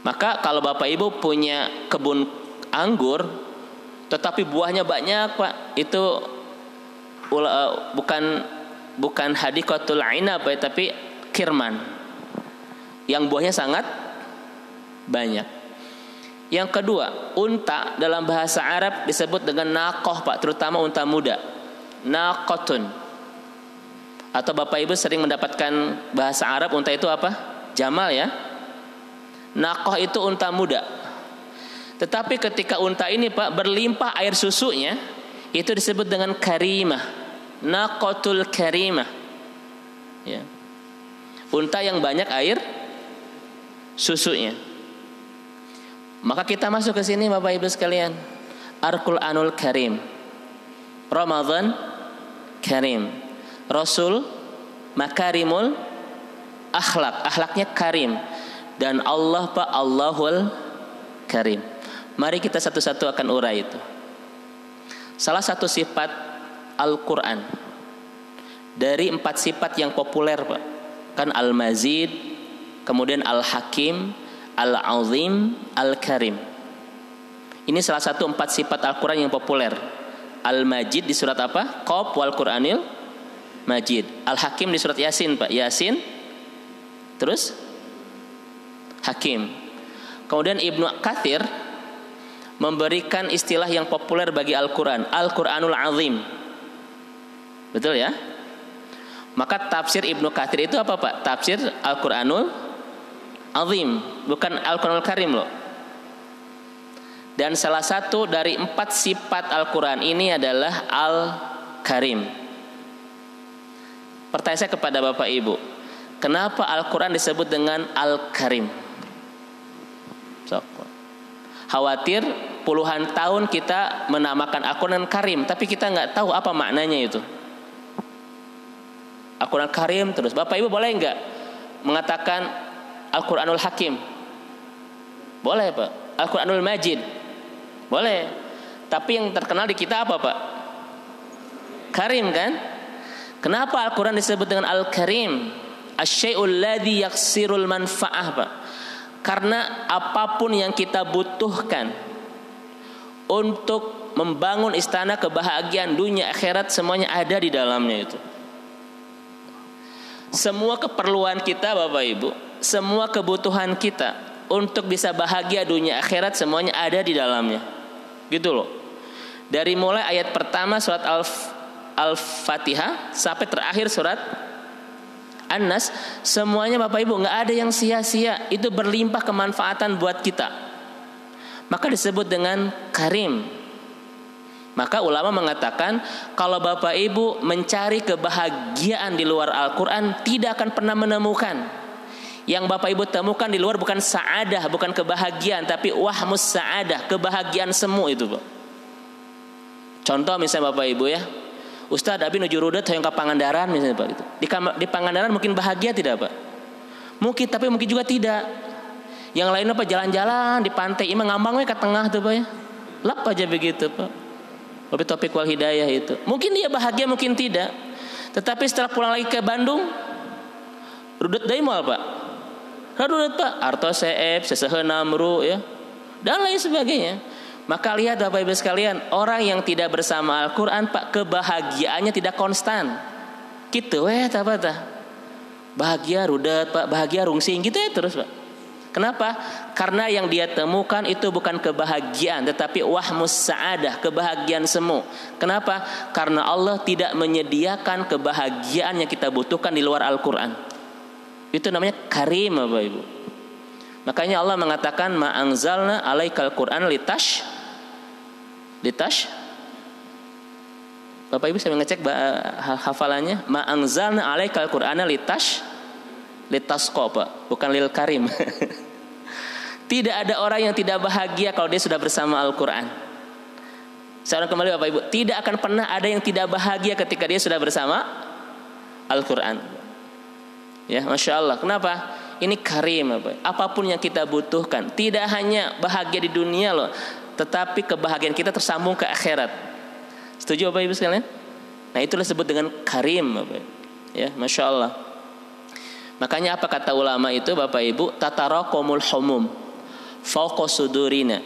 Maka kalau Bapak Ibu punya kebun anggur, tetapi buahnya banyak, Pak, itu bukan hadikatul inab, tapi kirman, yang buahnya sangat banyak. Yang kedua, unta dalam bahasa Arab disebut dengan naqah, Pak, terutama unta muda. Naqatun. Atau Bapak Ibu sering mendapatkan bahasa Arab unta itu apa? Jamal ya. Naqah itu unta muda. Tetapi ketika unta ini, Pak, berlimpah air susunya, itu disebut dengan karimah. Naqatul karimah. Ya. Unta yang banyak air susunya. Maka kita masuk ke sini, Bapak Ibu sekalian. Al-Qur'anul Karim. Ramadan Karim. Rasul makarimul akhlak, akhlaknya karim. Dan Allah, Pak, Allahul Karim. Mari kita satu-satu akan urai itu. Salah satu sifat Al-Quran dari 4 sifat yang populer, Pak, kan Al-Mazid, kemudian Al-Hakim, Al-Azim, Al-Karim. Ini salah satu 4 sifat Al-Quran yang populer. Al-Majid di surat apa? Qaf wal Qur'anil Majid. Al-Hakim di surat Yasin, Pak. Yasin, terus Hakim. Kemudian Ibnu Katsir memberikan istilah yang populer bagi Al-Quran, Al-Quranul Azim. Betul ya? Maka tafsir Ibnu Katsir itu apa, Pak? Tafsir Al-Quranul Azim, bukan Al-Quranul Karim loh. Dan salah satu dari 4 sifat Al-Quran ini adalah Al-Karim. Pertanyaan saya kepada Bapak Ibu, kenapa Al-Quran disebut dengan Al-Karim? Khawatir puluhan tahun kita menamakan Al-Quran Karim, tapi kita nggak tahu apa maknanya itu. Al-Quran Karim terus. Bapak Ibu boleh nggak mengatakan Al-Quranul Hakim? Boleh, Pak. Al-Quranul Majid? Boleh. Tapi yang terkenal di kita apa, Pak? Karim kan? Kenapa Al-Quran disebut dengan Al-Karim? Asyai'ul ladzi yaksirul manfa'ah, Pak. Karena apapun yang kita butuhkan untuk membangun istana kebahagiaan dunia akhirat, semuanya ada di dalamnya itu. Semua keperluan kita Bapak Ibu, semua kebutuhan kita untuk bisa bahagia dunia akhirat, semuanya ada di dalamnya. Gitu loh. Dari mulai ayat pertama surat Al-Fatihah sampai terakhir surat An-Nas, semuanya Bapak Ibu nggak ada yang sia-sia. Itu berlimpah kemanfaatan buat kita. Maka disebut dengan karim. Maka ulama mengatakan kalau Bapak Ibu mencari kebahagiaan di luar Al-Quran, tidak akan pernah menemukan. Yang Bapak Ibu temukan di luar bukan sa'adah, bukan kebahagiaan, tapi wahmus sa'adah, kebahagiaan semu itu Pak. Contoh misalnya Bapak Ibu ya, Ustaz abi nuju rudet hoyong ka Pangandaran misalnya Pak gitu. Di Pangandaran mungkin bahagia tidak Pak? Mungkin, tapi mungkin juga tidak. Yang lain apa jalan-jalan di pantai, imah ngambang we ke tengah tuh Pak ya. Lap aja begitu Pak. Tapi topik wal hidayah itu. Mungkin dia bahagia, mungkin tidak. Tetapi setelah pulang lagi ke Bandung, rudet deui moal Pak. Rudet Pak, arto seep, seseheuna namru ya. Dan lain sebagainya. Maka lihat Bapak Ibu sekalian, orang yang tidak bersama Al-Qur'an Pak, kebahagiaannya tidak konstan. Kitu we tah Pak tah. Bahagia rudet Pak, bahagia rungsing gitu ya terus Pak. Kenapa? Karena yang dia temukan itu bukan kebahagiaan, tetapi wahmus sa'adah, kebahagiaan semu. Kenapa? Karena Allah tidak menyediakan kebahagiaan yang kita butuhkan di luar Al-Quran. Itu namanya karim Bapak Ibu. Makanya Allah mengatakan ma'anzalna alaikal Quran litash. Bapak Ibu saya ngecek hafalannya. Ma'anzalna alaikal Qur'ana litasqa Pak, bukan lil karim. Tidak ada orang yang tidak bahagia kalau dia sudah bersama Al-Quran. Sekarang kembali Bapak Ibu, tidak akan pernah ada yang tidak bahagia ketika dia sudah bersama Al-Quran. Ya, Masya Allah. Kenapa? Ini karim Bapak. Apapun yang kita butuhkan, tidak hanya bahagia di dunia loh, tetapi kebahagiaan kita tersambung ke akhirat. Setuju Bapak Ibu sekalian? Nah itulah disebut dengan karim Bapak. Ya, Masya Allah. Makanya apa kata ulama itu Bapak Ibu? Tatarakumul humum fauqa sudurina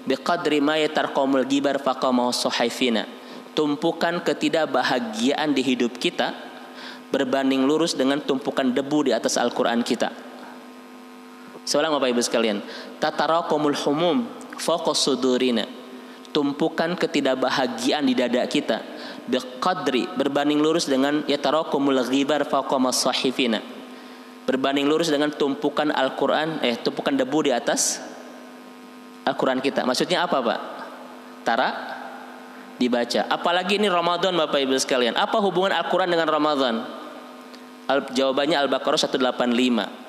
biqadri ma yatarqamul gibar faqamahu sahaifina. Tumpukan ketidakbahagiaan di hidup kita berbanding lurus dengan tumpukan debu di atas Al-Quran kita. Seulang Bapak Ibu sekalian, tatarakumul humum fauqa sudurina, tumpukan ketidakbahagiaan di dada kita biqadri, berbanding lurus dengan yatarqamul ghibar faqama sahifina, berbanding lurus dengan tumpukan Al-Quran, tumpukan debu di atas Al-Quran kita. Maksudnya apa Pak? Tara dibaca. Apalagi ini Ramadan Bapak Ibu sekalian. Apa hubungan Al-Quran dengan Ramadan? Jawabannya Al-Baqarah 185.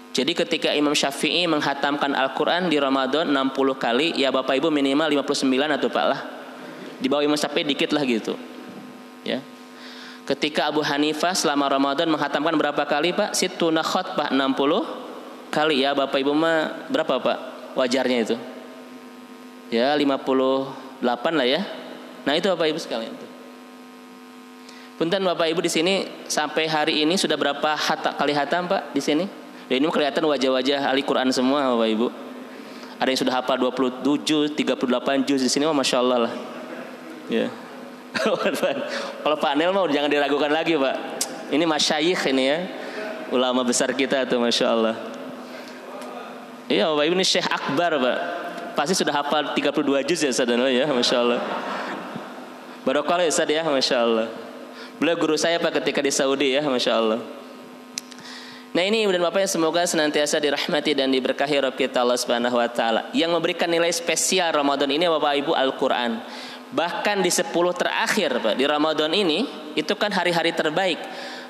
Jadi ketika Imam Syafi'i menghatamkan Al-Quran di Ramadan 60 kali, ya Bapak Ibu minimal 59 atau Pak lah. Di bawah Imam Syafi'i dikit lah gitu. Ya. Ketika Abu Hanifah selama Ramadan menghatamkan berapa kali Pak? Sittuna khutbah 60 kali, ya Bapak Ibu mah berapa Pak wajarnya itu? Ya 58 lah ya. Nah itu Bapak Ibu sekalian. Punten Bapak Ibu di sini sampai hari ini sudah berapa kali hatam Pak di sini? Dan ini kelihatan wajah-wajah ahli Quran semua Bapak Ibu. Ada yang sudah hafal 27, 38 juz di sini, Masya Allah lah. Ya. Kalau Pak Nel mau jangan diragukan lagi Pak. Ini masyayikh ini ya, ulama besar kita tuh, Masya Allah. Iya Bapak Ibu, ini Syekh Akbar Pak. Pasti sudah hafal 32 juz ya Ustaz ya, Masya Allah. Barokah ya Ustaz ya, Masya Allah. Beliau guru saya Pak ketika di Saudi ya, Masya Allah. Nah ini dan Bapak yang semoga senantiasa dirahmati dan diberkahi Rabb kita Allah Subhanahu wa taala. Yang memberikan nilai spesial Ramadan ini Bapak Ibu Al-Qur'an. Bahkan di 10 terakhir Pak di Ramadan ini itu kan hari-hari terbaik.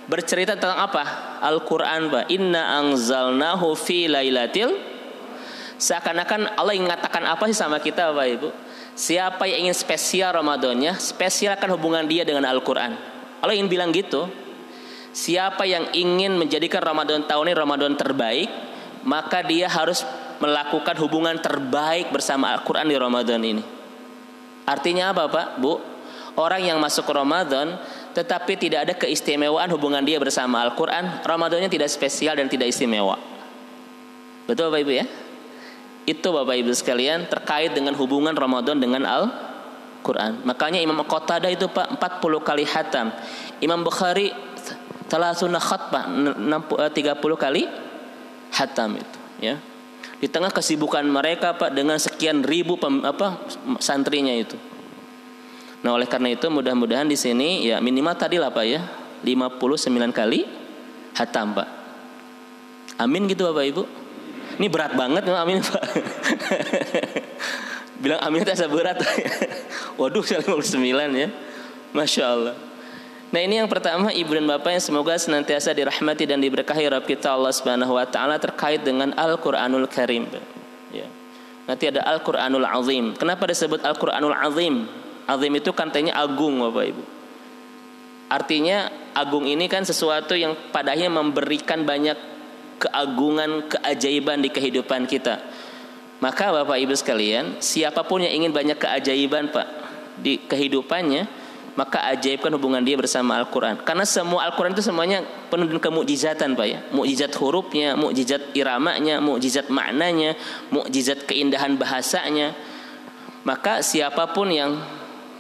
Bercerita tentang apa? Al-Qur'an Pak. Inna anzalnahu fi lailatil. Seakan-akan Allah ingin mengatakan apa sih sama kita Bapak Ibu? Siapa yang ingin spesial Ramadannya, spesialkan hubungan dia dengan Al-Qur'an. Allah ingin bilang gitu. Siapa yang ingin menjadikan Ramadan tahun ini Ramadan terbaik, maka dia harus melakukan hubungan terbaik bersama Al-Quran di Ramadan ini. Artinya apa Pak, Bu? Orang yang masuk Ramadan tetapi tidak ada keistimewaan hubungan dia bersama Al-Quran, Ramadannya tidak spesial dan tidak istimewa. Betul Bapak Ibu ya? Itu Bapak Ibu sekalian terkait dengan hubungan Ramadan dengan Al-Quran. Makanya Imam Qatadah itu Pak 40 kali khatam. Imam Bukhari thalathuna khatbah 30 kali khatam itu ya. Di tengah kesibukan mereka Pak dengan sekian ribu santrinya itu. Nah, oleh karena itu mudah-mudahan di sini ya minimal tadi lah Pak ya 59 kali khatam Pak. Amin gitu Bapak Ibu. Ini berat banget amin Pak. Bilang amin terasa berat. Waduh 59 ya. Masya Allah. Nah, ini yang pertama Ibu dan Bapak yang semoga senantiasa dirahmati dan diberkahi Rabb kita Allah Subhanahu wa taala terkait dengan Al-Qur'anul Karim. Ya. Nanti ada Al-Qur'anul Azim. Kenapa disebut Al-Qur'anul Azim? Azim itu katanya agung Bapak Ibu. Artinya agung ini kan sesuatu yang padanya memberikan banyak keagungan, keajaiban di kehidupan kita. Maka Bapak Ibu sekalian, siapapun yang ingin banyak keajaiban Pak di kehidupannya, maka ajaibkan hubungan dia bersama Al-Quran. Karena semua Al-Quran itu semuanya penuh dengan kemukjizatan Pak ya. Mukjizat hurufnya, mukjizat iramanya, mukjizat maknanya, mukjizat keindahan bahasanya. Maka siapapun yang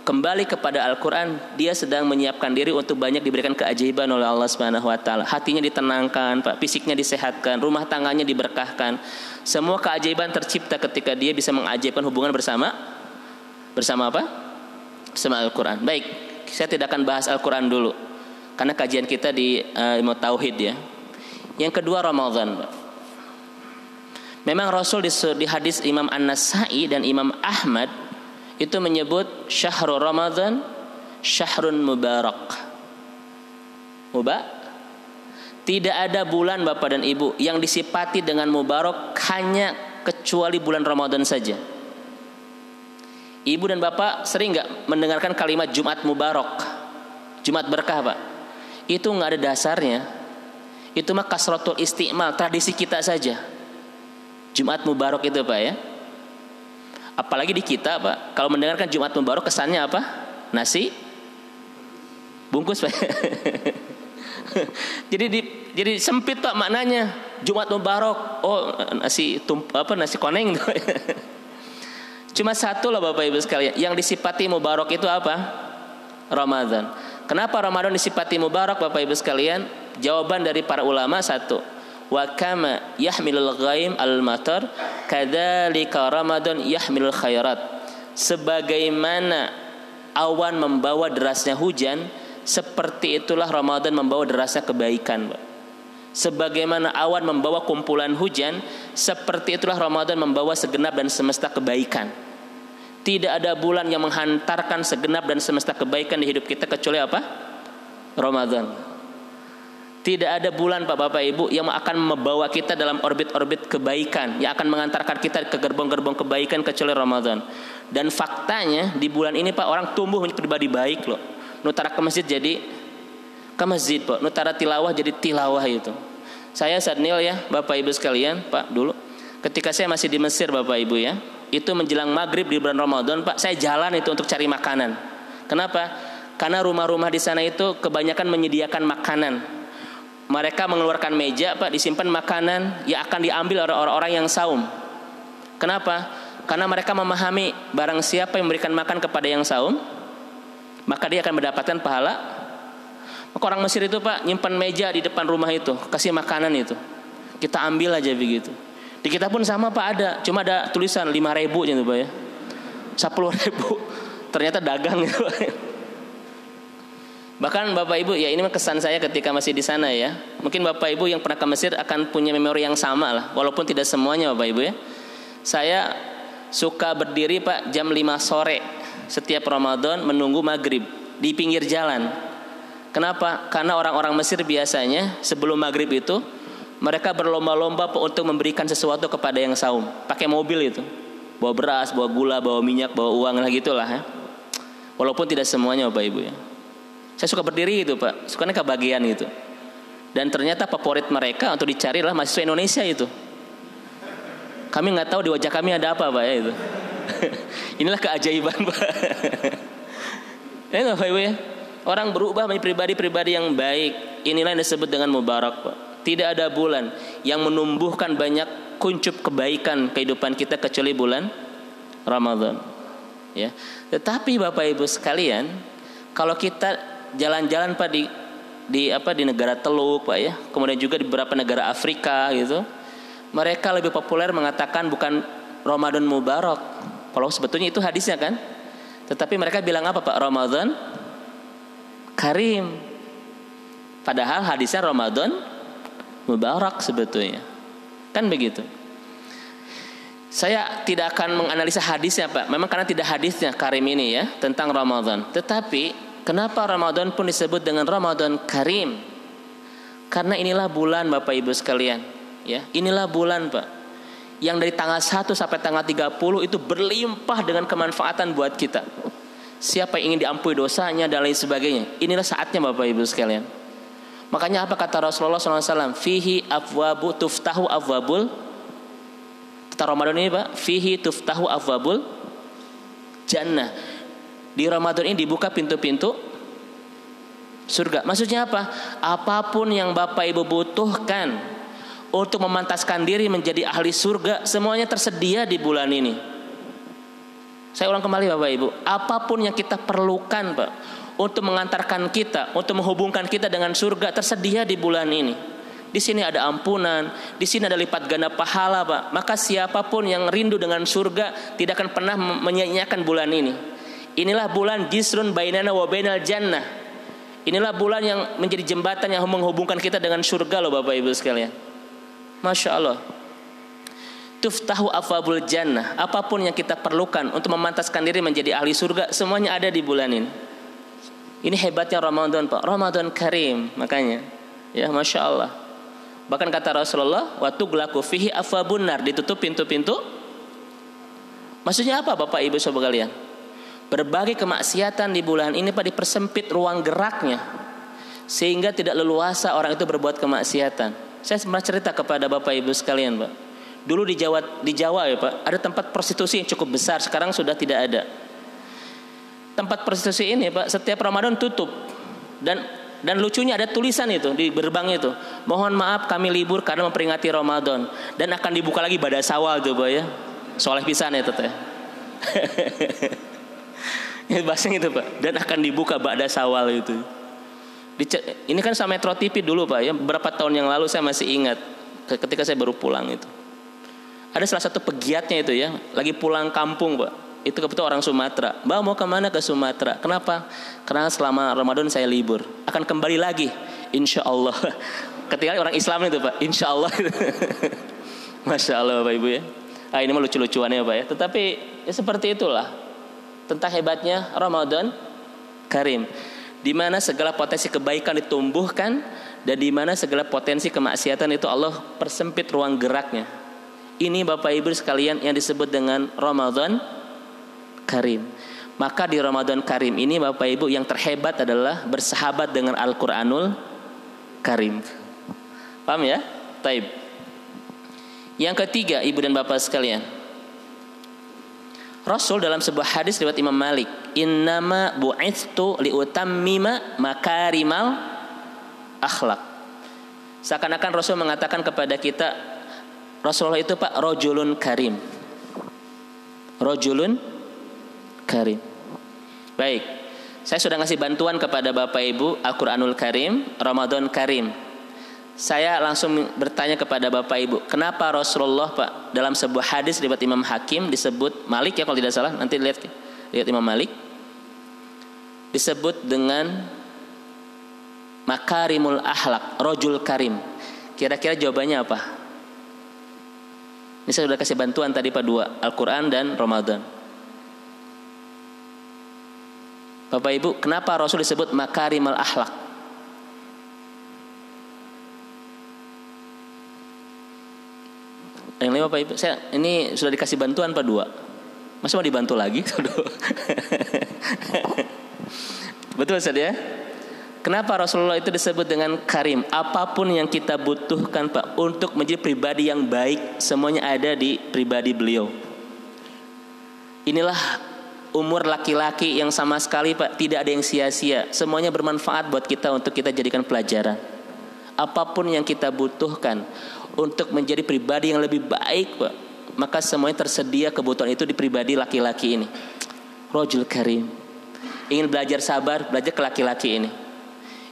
kembali kepada Al-Quran, dia sedang menyiapkan diri untuk banyak diberikan keajaiban oleh Allah Subhanahu wa taala. Hatinya ditenangkan, Pak, fisiknya disehatkan, rumah tangganya diberkahkan. Semua keajaiban tercipta ketika dia bisa mengajaibkan hubungan bersama apa? Bersama Al-Quran. Baik, saya tidak akan bahas Al-Quran dulu karena kajian kita di ilmu tauhid ya. Yang kedua Ramadan. Memang Rasul di hadis Imam An-Nasa'i dan Imam Ahmad itu menyebut syahrul Ramadan syahrun mubarak. Tidak ada bulan Bapak dan Ibu yang disifati dengan mubarak hanya kecuali bulan Ramadan saja. Ibu dan Bapak sering nggak mendengarkan kalimat Jumat Mubarak, Jumat berkah Pak? Itu nggak ada dasarnya. Itu mah kasratul isti'mal, tradisi kita saja. Jumat Mubarak itu Pak ya. Apalagi di kita Pak, kalau mendengarkan Jumat Mubarak kesannya apa? Nasi bungkus Pak. Jadi sempit Pak maknanya. Jumat Mubarak, oh nasi koneng tuh. Cuma satu lah Bapak Ibu sekalian, yang disifati mubarak itu apa? Ramadan. Kenapa Ramadan disifati mubarak Bapak Ibu sekalian? Jawaban dari para ulama satu. Wa kama yahmilul ghaim al-matar kadzalika Ramadan yahmilul khairat. Sebagaimana awan membawa derasnya hujan, seperti itulah Ramadan membawa derasnya kebaikan, Pak. Sebagaimana awan membawa kumpulan hujan, seperti itulah Ramadan membawa segenap dan semesta kebaikan. Tidak ada bulan yang menghantarkan segenap dan semesta kebaikan di hidup kita kecuali apa? Ramadan. Tidak ada bulan Pak Bapak Ibu yang akan membawa kita dalam orbit-orbit kebaikan, yang akan mengantarkan kita ke gerbong-gerbong kebaikan kecuali Ramadan. Dan faktanya di bulan ini Pak, orang tumbuh menjadi pribadi baik loh. Nutara ke masjid jadi ke masjid Pak, nutara tilawah jadi tilawah itu. Saya sadnil ya Bapak Ibu sekalian Pak, dulu ketika saya masih di Mesir Bapak Ibu ya, itu menjelang maghrib di bulan Ramadan Pak, saya jalan itu untuk cari makanan. Kenapa? Karena rumah-rumah di sana itu kebanyakan menyediakan makanan. Mereka mengeluarkan meja Pak, disimpan makanan yang akan diambil oleh orang-orang yang saum. Kenapa? Karena mereka memahami barang siapa yang memberikan makan kepada yang saum, maka dia akan mendapatkan pahala. Maka orang Mesir itu Pak nyimpan meja di depan rumah itu, kasih makanan itu. Kita ambil aja begitu. Di kita pun sama Pak, ada, cuma ada tulisan 5.000 gitu Pak ya. 10.000 ternyata dagang gitu Pak. Bahkan Bapak Ibu ya, ini kesan saya ketika masih di sana ya. Mungkin Bapak Ibu yang pernah ke Mesir akan punya memori yang sama lah, walaupun tidak semuanya Bapak Ibu ya. Saya suka berdiri Pak jam 5 sore setiap Ramadan menunggu maghrib di pinggir jalan. Kenapa? Karena orang-orang Mesir biasanya sebelum maghrib itu mereka berlomba-lomba untuk memberikan sesuatu kepada yang saum. Pakai mobil itu, bawa beras, bawa gula, bawa minyak, bawa uang lah gitulah ya. Walaupun tidak semuanya Bapak Ibu ya. Saya suka berdiri itu Pak, sukanya kebagian gitu. Dan ternyata favorit mereka untuk dicari lah mahasiswa Indonesia itu. Kami nggak tahu di wajah kami ada apa Pak ya itu. Inilah keajaiban Pak. Ya Bapak Ibu ya. Orang berubah menjadi pribadi-pribadi yang baik. Inilah yang disebut dengan mubarak Pak. Tidak ada bulan yang menumbuhkan banyak kuncup kebaikan kehidupan kita kecuali bulan Ramadan. Ya. Tetapi Bapak Ibu sekalian, kalau kita jalan-jalan Pak di negara Teluk Pak ya, kemudian juga di beberapa negara Afrika gitu, mereka lebih populer mengatakan bukan Ramadan Mubarak, kalau sebetulnya itu hadisnya kan. Tetapi mereka bilang apa Pak? Ramadan Karim. Padahal hadisnya Ramadan Mubarak sebetulnya. Kan begitu. Saya tidak akan menganalisa hadisnya Pak. Memang karena tidak hadisnya Karim ini ya tentang Ramadan. Tetapi kenapa Ramadan pun disebut dengan Ramadan Karim? Karena inilah bulan Bapak Ibu sekalian. Ya, inilah bulan Pak, yang dari tanggal 1 sampai tanggal 30 itu berlimpah dengan kemanfaatan buat kita. Siapa yang ingin diampuni dosanya dan lain sebagainya. Inilah saatnya Bapak Ibu sekalian. Makanya apa kata Rasulullah SAW? Fihi afwabu tuftahu afwabul. Kata Ramadan ini Pak, fihi tuftahu afwabul jannah. Di Ramadan ini dibuka pintu-pintu surga. Maksudnya apa? Apapun yang Bapak Ibu butuhkan untuk memantaskan diri menjadi ahli surga, semuanya tersedia di bulan ini. Saya ulang kembali Bapak Ibu, apapun yang kita perlukan Pak, untuk mengantarkan kita, untuk menghubungkan kita dengan surga, tersedia di bulan ini. Di sini ada ampunan, di sini ada lipat ganda pahala Pak. Maka siapapun yang rindu dengan surga tidak akan pernah menyia-nyiakan bulan ini. Inilah bulan jisrun bainana wa bainal jannah. Inilah bulan yang menjadi jembatan yang menghubungkan kita dengan surga loh Bapak Ibu sekalian. Masya Allah. Tuftahu afwabul jannah. Apapun yang kita perlukan untuk memantaskan diri menjadi ahli surga, semuanya ada di bulan ini. Ini hebatnya Ramadan Pak. Ramadan Karim makanya. Ya Masya Allah. Bahkan kata Rasulullah, wa tughlaqu fihi afwabun nar, ditutup pintu-pintu. Maksudnya apa Bapak Ibu Saudara kalian? Berbagai kemaksiatan di bulan ini Pak dipersempit ruang geraknya, sehingga tidak leluasa orang itu berbuat kemaksiatan. Saya pernah cerita kepada Bapak Ibu sekalian Pak. Dulu di Jawa ya Pak, ada tempat prostitusi yang cukup besar, sekarang sudah tidak ada. Tempat prostitusi ini Pak setiap Ramadan tutup. Dan lucunya ada tulisan itu di gerbang itu, mohon maaf kami libur karena memperingati Ramadan, dan akan dibuka lagi pada Syawal tuh Pak ya. Soleh pisan ya teh. Ya bahasanya itu Pak, dan akan dibuka pada Syawal itu. Ini kan sama Metro TV dulu Pak ya, beberapa tahun yang lalu saya masih ingat ketika saya baru pulang itu. Ada salah satu pegiatnya itu ya, lagi pulang kampung Pak. Itu kebetulan orang Sumatera. Mbak mau kemana? Ke Sumatera. Kenapa? Karena selama Ramadan saya libur. Akan kembali lagi, insya Allah. Ketika orang Islam itu Pak, insya Allah. Masya Allah Bapak Ibu ya. Ini mah lucu-lucuannya Pak ya. Tetapi ya seperti itulah tentang hebatnya Ramadan Karim, di mana segala potensi kebaikan ditumbuhkan dan di mana segala potensi kemaksiatan itu Allah persempit ruang geraknya. Ini Bapak Ibu sekalian yang disebut dengan Ramadan Karim. Maka di Ramadan Karim ini Bapak Ibu yang terhebat adalah bersahabat dengan Al-Quranul Karim. Paham ya? Taib. Yang ketiga Ibu dan Bapak sekalian, Rasul dalam sebuah hadis riwayat Imam Malik, innama bu'ithtu liutammima makarimal akhlak. Seakan-akan Rasul mengatakan kepada kita, Rasulullah itu Pak rajulun karim. Rajulun Karim. Baik, saya sudah ngasih bantuan kepada Bapak Ibu Al-Quranul Karim, Ramadan Karim. Saya langsung bertanya kepada Bapak Ibu, kenapa Rasulullah Pak dalam sebuah hadis riwayat Imam Hakim disebut Malik ya kalau tidak salah, nanti lihat Imam Malik disebut dengan makarimul akhlak, rajul karim. Kira-kira jawabannya apa? Ini saya sudah kasih bantuan tadi Pak dua, Al-Quran dan Ramadan. Bapak Ibu, kenapa Rasul disebut makarimul akhlak? Yang lima Bapak Ibu, saya ini sudah dikasih bantuan Pak dua. Masa mau dibantu lagi? Betul Ustaz ya? Kenapa Rasulullah itu disebut dengan karim? Apapun yang kita butuhkan Pak untuk menjadi pribadi yang baik, semuanya ada di pribadi beliau. Inilah umur laki-laki yang sama sekali Pak tidak ada yang sia-sia, semuanya bermanfaat buat kita untuk kita jadikan pelajaran. apapun yang kita butuhkan untuk menjadi pribadi yang lebih baik, Pak, maka semuanya tersedia kebutuhan itu di pribadi laki-laki ini. Rajul karim. Ingin belajar sabar, belajar ke laki-laki ini.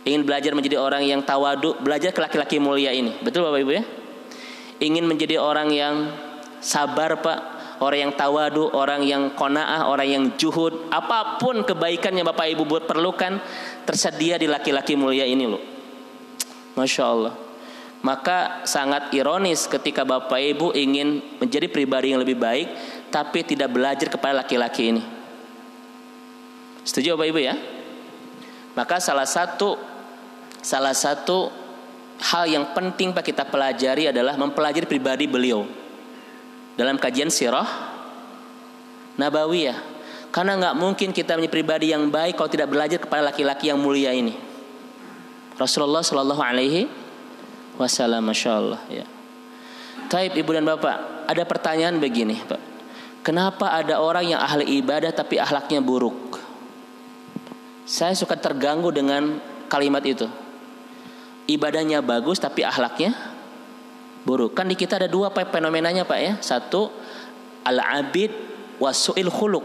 Ingin belajar menjadi orang yang tawadu, belajar ke laki-laki mulia ini. Betul Bapak Ibu ya? Ingin menjadi orang yang sabar, Pak, orang yang tawadu, orang yang qanaah, orang yang juhud, apapun kebaikan yang Bapak Ibu perlukan tersedia di laki-laki mulia ini loh. Masya Allah. Maka sangat ironis ketika Bapak Ibu ingin menjadi pribadi yang lebih baik tapi tidak belajar kepada laki-laki ini. Setuju Bapak Ibu ya? Maka salah satu hal yang penting Pak kita pelajari adalah mempelajari pribadi beliau dalam kajian sirah nabawiyah. Karena nggak mungkin kita menjadi pribadi yang baik kalau tidak belajar kepada laki-laki yang mulia ini. Rasulullah Shallallahu Alaihi Wasallam, masya Allah ya. Taib ibu dan bapak, ada pertanyaan begini Pak, kenapa ada orang yang ahli ibadah tapi akhlaknya buruk? Saya suka terganggu dengan kalimat itu. Ibadahnya bagus tapi akhlaknya buruk. Kan di kita ada dua fenomenanya Pak ya. Satu, al-abid wasu'il khuluq.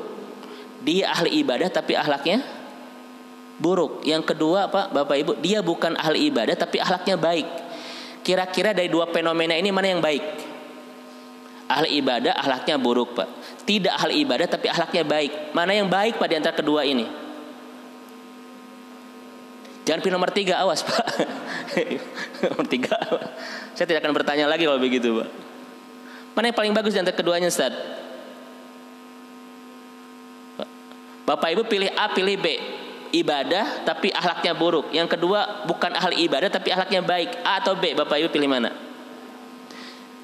Dia ahli ibadah tapi akhlaknya buruk. Yang kedua Pak, Bapak Ibu, dia bukan ahli ibadah tapi akhlaknya baik. Kira-kira dari dua fenomena ini mana yang baik? Ahli ibadah akhlaknya buruk Pak. Tidak ahli ibadah tapi akhlaknya baik. Mana yang baik Pak di antara kedua ini? Jangan pilih nomor 3, awas Pak. Nomor 3. Saya tidak akan bertanya lagi kalau begitu Pak. Mana yang paling bagus di antara keduanya Ustaz? Bapak Ibu pilih A, pilih B. Ibadah tapi akhlaknya buruk. Yang kedua bukan ahli ibadah tapi akhlaknya baik. A atau B? Bapak Ibu pilih mana?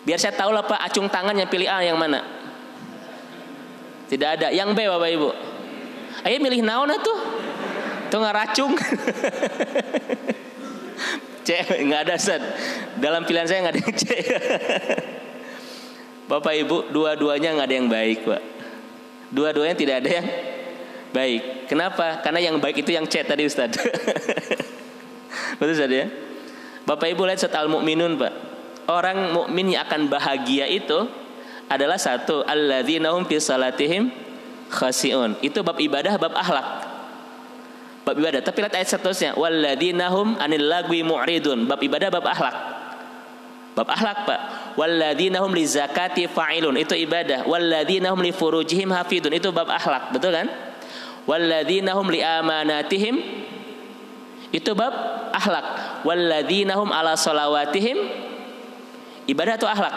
Biar saya tahu lah Pak, acung tangan yang pilih A yang mana? Tidak ada. Yang B Bapak Ibu. Ayo milih naon atuh? Tuh ngaracung. C nggak ada Ustaz. Dalam pilihan saya nggak ada yang C. Bapak Ibu, dua-duanya nggak ada yang baik Pak. Dua-duanya tidak ada yang baik. Kenapa? Karena yang baik itu yang C tadi Ustaz. Betul Ustaz ya? Bapak Ibu lihat surat Al-Mu'minun Pak. Orang mukmin yang akan bahagia itu adalah satu, alladzina hum fi salatihim khashi'un. Itu bab ibadah, bab akhlak. Bab ibadah. Tapi lihat ayat seterusnya, walladzina hum anil lagwi mu'ridun. Bab ibadah, bab akhlak. Bab akhlak Pak. Walladzina hum li zakati fa'ilun. Itu ibadah. Walladzina hum li furujihim hafidun. Itu bab akhlak. Betul kan? Walladzina hum li amanatihim. Itu bab akhlak. Walladzina hum ala salawatihim. Ibadah atau akhlak?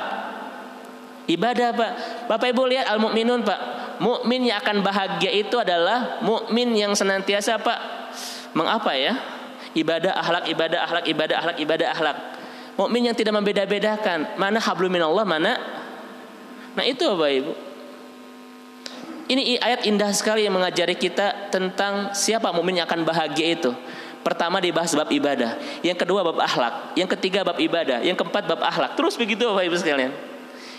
Ibadah Pak. Bapak Ibu lihat Al-Mu'minun Pak. Mukmin yang akan bahagia itu adalah mukmin yang senantiasa Pak mengapa ya? Ibadah, akhlak, ibadah, akhlak, ibadah, akhlak, ibadah, akhlak. Mukmin yang tidak membeda-bedakan mana hablum minallah, mana. Nah itu Bapak Ibu. Ini ayat indah sekali yang mengajari kita tentang siapa mukmin yang akan bahagia itu. Pertama dibahas bab ibadah, yang kedua bab akhlak, yang ketiga bab ibadah, yang keempat bab akhlak. Terus begitu Bapak Ibu sekalian.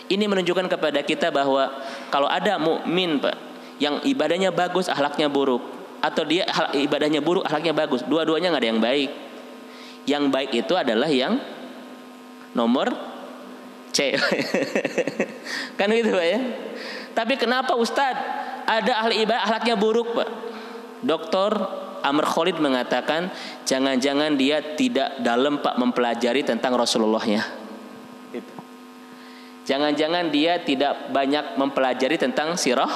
Ini menunjukkan kepada kita bahwa kalau ada mukmin Pak yang ibadahnya bagus, akhlaknya buruk, atau dia ibadahnya buruk, akhlaknya bagus, dua-duanya nggak ada yang baik. Yang baik itu adalah yang nomor C. Kan gitu Pak ya. Tapi kenapa Ustadz ada ahli ibadah akhlaknya buruk Pak? Dr. Amr Khalid mengatakan jangan-jangan dia tidak dalam Pak mempelajari tentang Rasulullahnya. Jangan-jangan dia tidak banyak mempelajari tentang sirah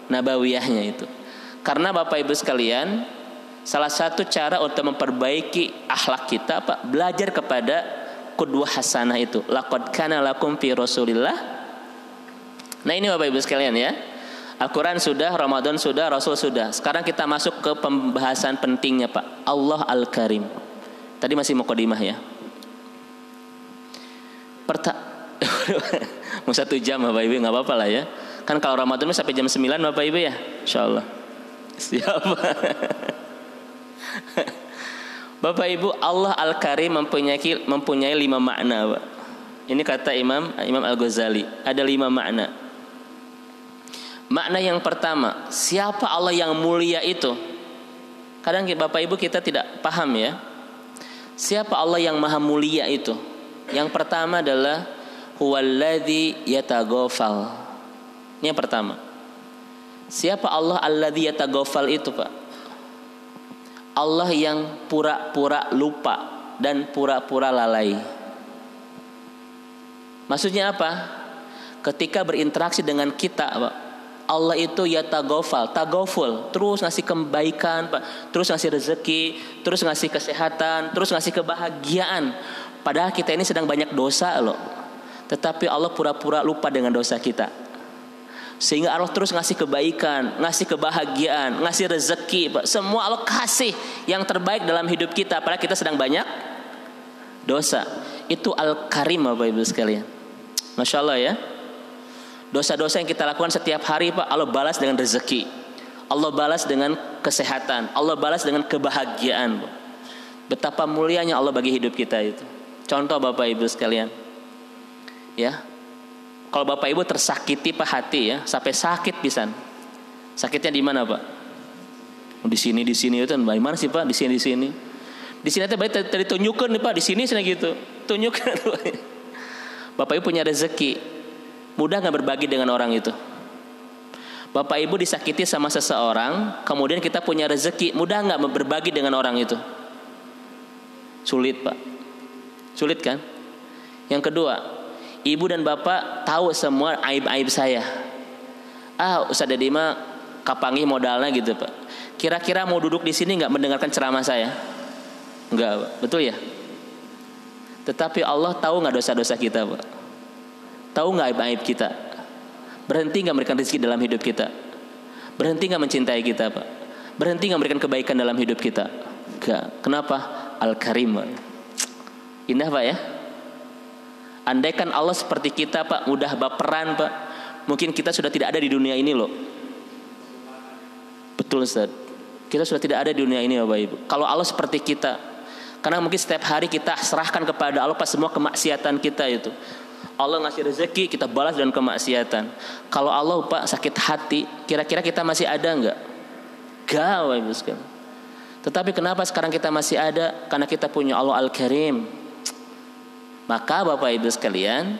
nabawiyahnya itu. Karena Bapak Ibu sekalian, salah satu cara untuk memperbaiki akhlak kita Pak, belajar kepada qudwah hasanah itu. Laqad kana lakum fi Rasulillah. Nah ini Bapak Ibu sekalian ya. Al-Quran sudah, Ramadan sudah, Rasul sudah. Sekarang kita masuk ke pembahasan pentingnya Pak. Allah Al-Karim. Tadi masih mukadimah ya. Mau 1 jam Bapak Ibu, gak apa-apa lah ya. Kan kalau Ramadan sampai jam 9 Bapak Ibu ya. InsyaAllah. Siap. Bapak Ibu, Allah Al-Karim mempunyai 5 makna Pak. Ini kata Imam Al-Ghazali. Ada 5 makna. Makna yang pertama, siapa Allah yang mulia itu? Kadang Bapak Ibu kita tidak paham ya. Siapa Allah yang maha mulia itu? Yang pertama adalah huwallazi yataghafal. Ini yang pertama. Siapa Allah alladzi yataghafal itu, Pak? Allah yang pura-pura lupa dan pura-pura lalai. Maksudnya apa? Ketika berinteraksi dengan kita, Pak, Allah itu yataghafal, taghaful, terus ngasih kebaikan, Pak, terus ngasih rezeki, terus ngasih kesehatan, terus ngasih kebahagiaan. Padahal kita ini sedang banyak dosa loh. Tetapi Allah pura-pura lupa dengan dosa kita. Sehingga Allah terus ngasih kebaikan, ngasih kebahagiaan, ngasih rezeki, Pak. Semua Allah kasih yang terbaik dalam hidup kita, padahal kita sedang banyak dosa. Itu Al-Karim, Bapak Ibu sekalian. Masya Allah ya. Dosa-dosa yang kita lakukan setiap hari, Pak, Allah balas dengan rezeki, Allah balas dengan kesehatan, Allah balas dengan kebahagiaan, Pak. Betapa mulianya Allah bagi hidup kita itu. Contoh Bapak Ibu sekalian, ya, kalau Bapak Ibu tersakiti, Pak, hati ya, sampai sakit pisan. Sakitnya di mana, Pak? Di sini itu. Bagaimana sih, Pak? Di sini. Di sini tadi tunjukkan nih, Pak, di sini gitu. Tunjukkan. Bapak Ibu punya rezeki, mudah enggak berbagi dengan orang itu? Bapak Ibu disakiti sama seseorang, kemudian kita punya rezeki, mudah enggak berbagi dengan orang itu? Sulit, Pak. Sulit kan? Yang kedua, ibu dan bapak tahu semua aib-aib saya. Ustaz Dedi mah kapangi modalnya gitu, Pak. Kira-kira mau duduk di sini enggak mendengarkan ceramah saya? Enggak, Pak. Betul ya? Tetapi Allah tahu enggak dosa-dosa kita, Pak? Tahu enggak aib-aib kita? Berhenti enggak memberikan rezeki dalam hidup kita? Berhenti enggak mencintai kita, Pak? Berhenti enggak memberikan kebaikan dalam hidup kita? Enggak. Kenapa? Al-Karim. Indah, Pak ya? Andaikan Allah seperti kita, Pak, mudah baperan, Pak, mungkin kita sudah tidak ada di dunia ini loh. Betul, Ustaz. Kita sudah tidak ada di dunia ini, Bapak Ibu. Kalau Allah seperti kita, karena mungkin setiap hari kita serahkan kepada Allah pas semua kemaksiatan kita itu. Allah ngasih rezeki, kita balas dengan kemaksiatan. Kalau Allah, Pak, sakit hati, kira-kira kita masih ada enggak? Enggak, Bapak Ibu sekalian. Tetapi kenapa sekarang kita masih ada? Karena kita punya Allah Al-Karim. Maka Bapak Ibu sekalian,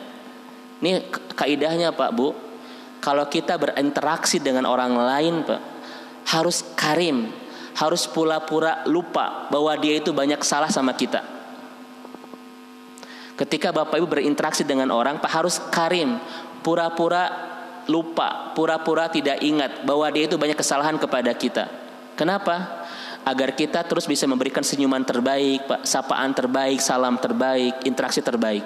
ini kaidahnya, Pak, Bu, kalau kita berinteraksi dengan orang lain, Pak, harus karim, harus pura-pura lupa bahwa dia itu banyak salah sama kita. Ketika Bapak Ibu berinteraksi dengan orang, Pak, harus karim, pura-pura lupa, pura-pura tidak ingat bahwa dia itu banyak kesalahan kepada kita. Kenapa? Agar kita terus bisa memberikan senyuman terbaik, Pak, sapaan terbaik, salam terbaik, interaksi terbaik.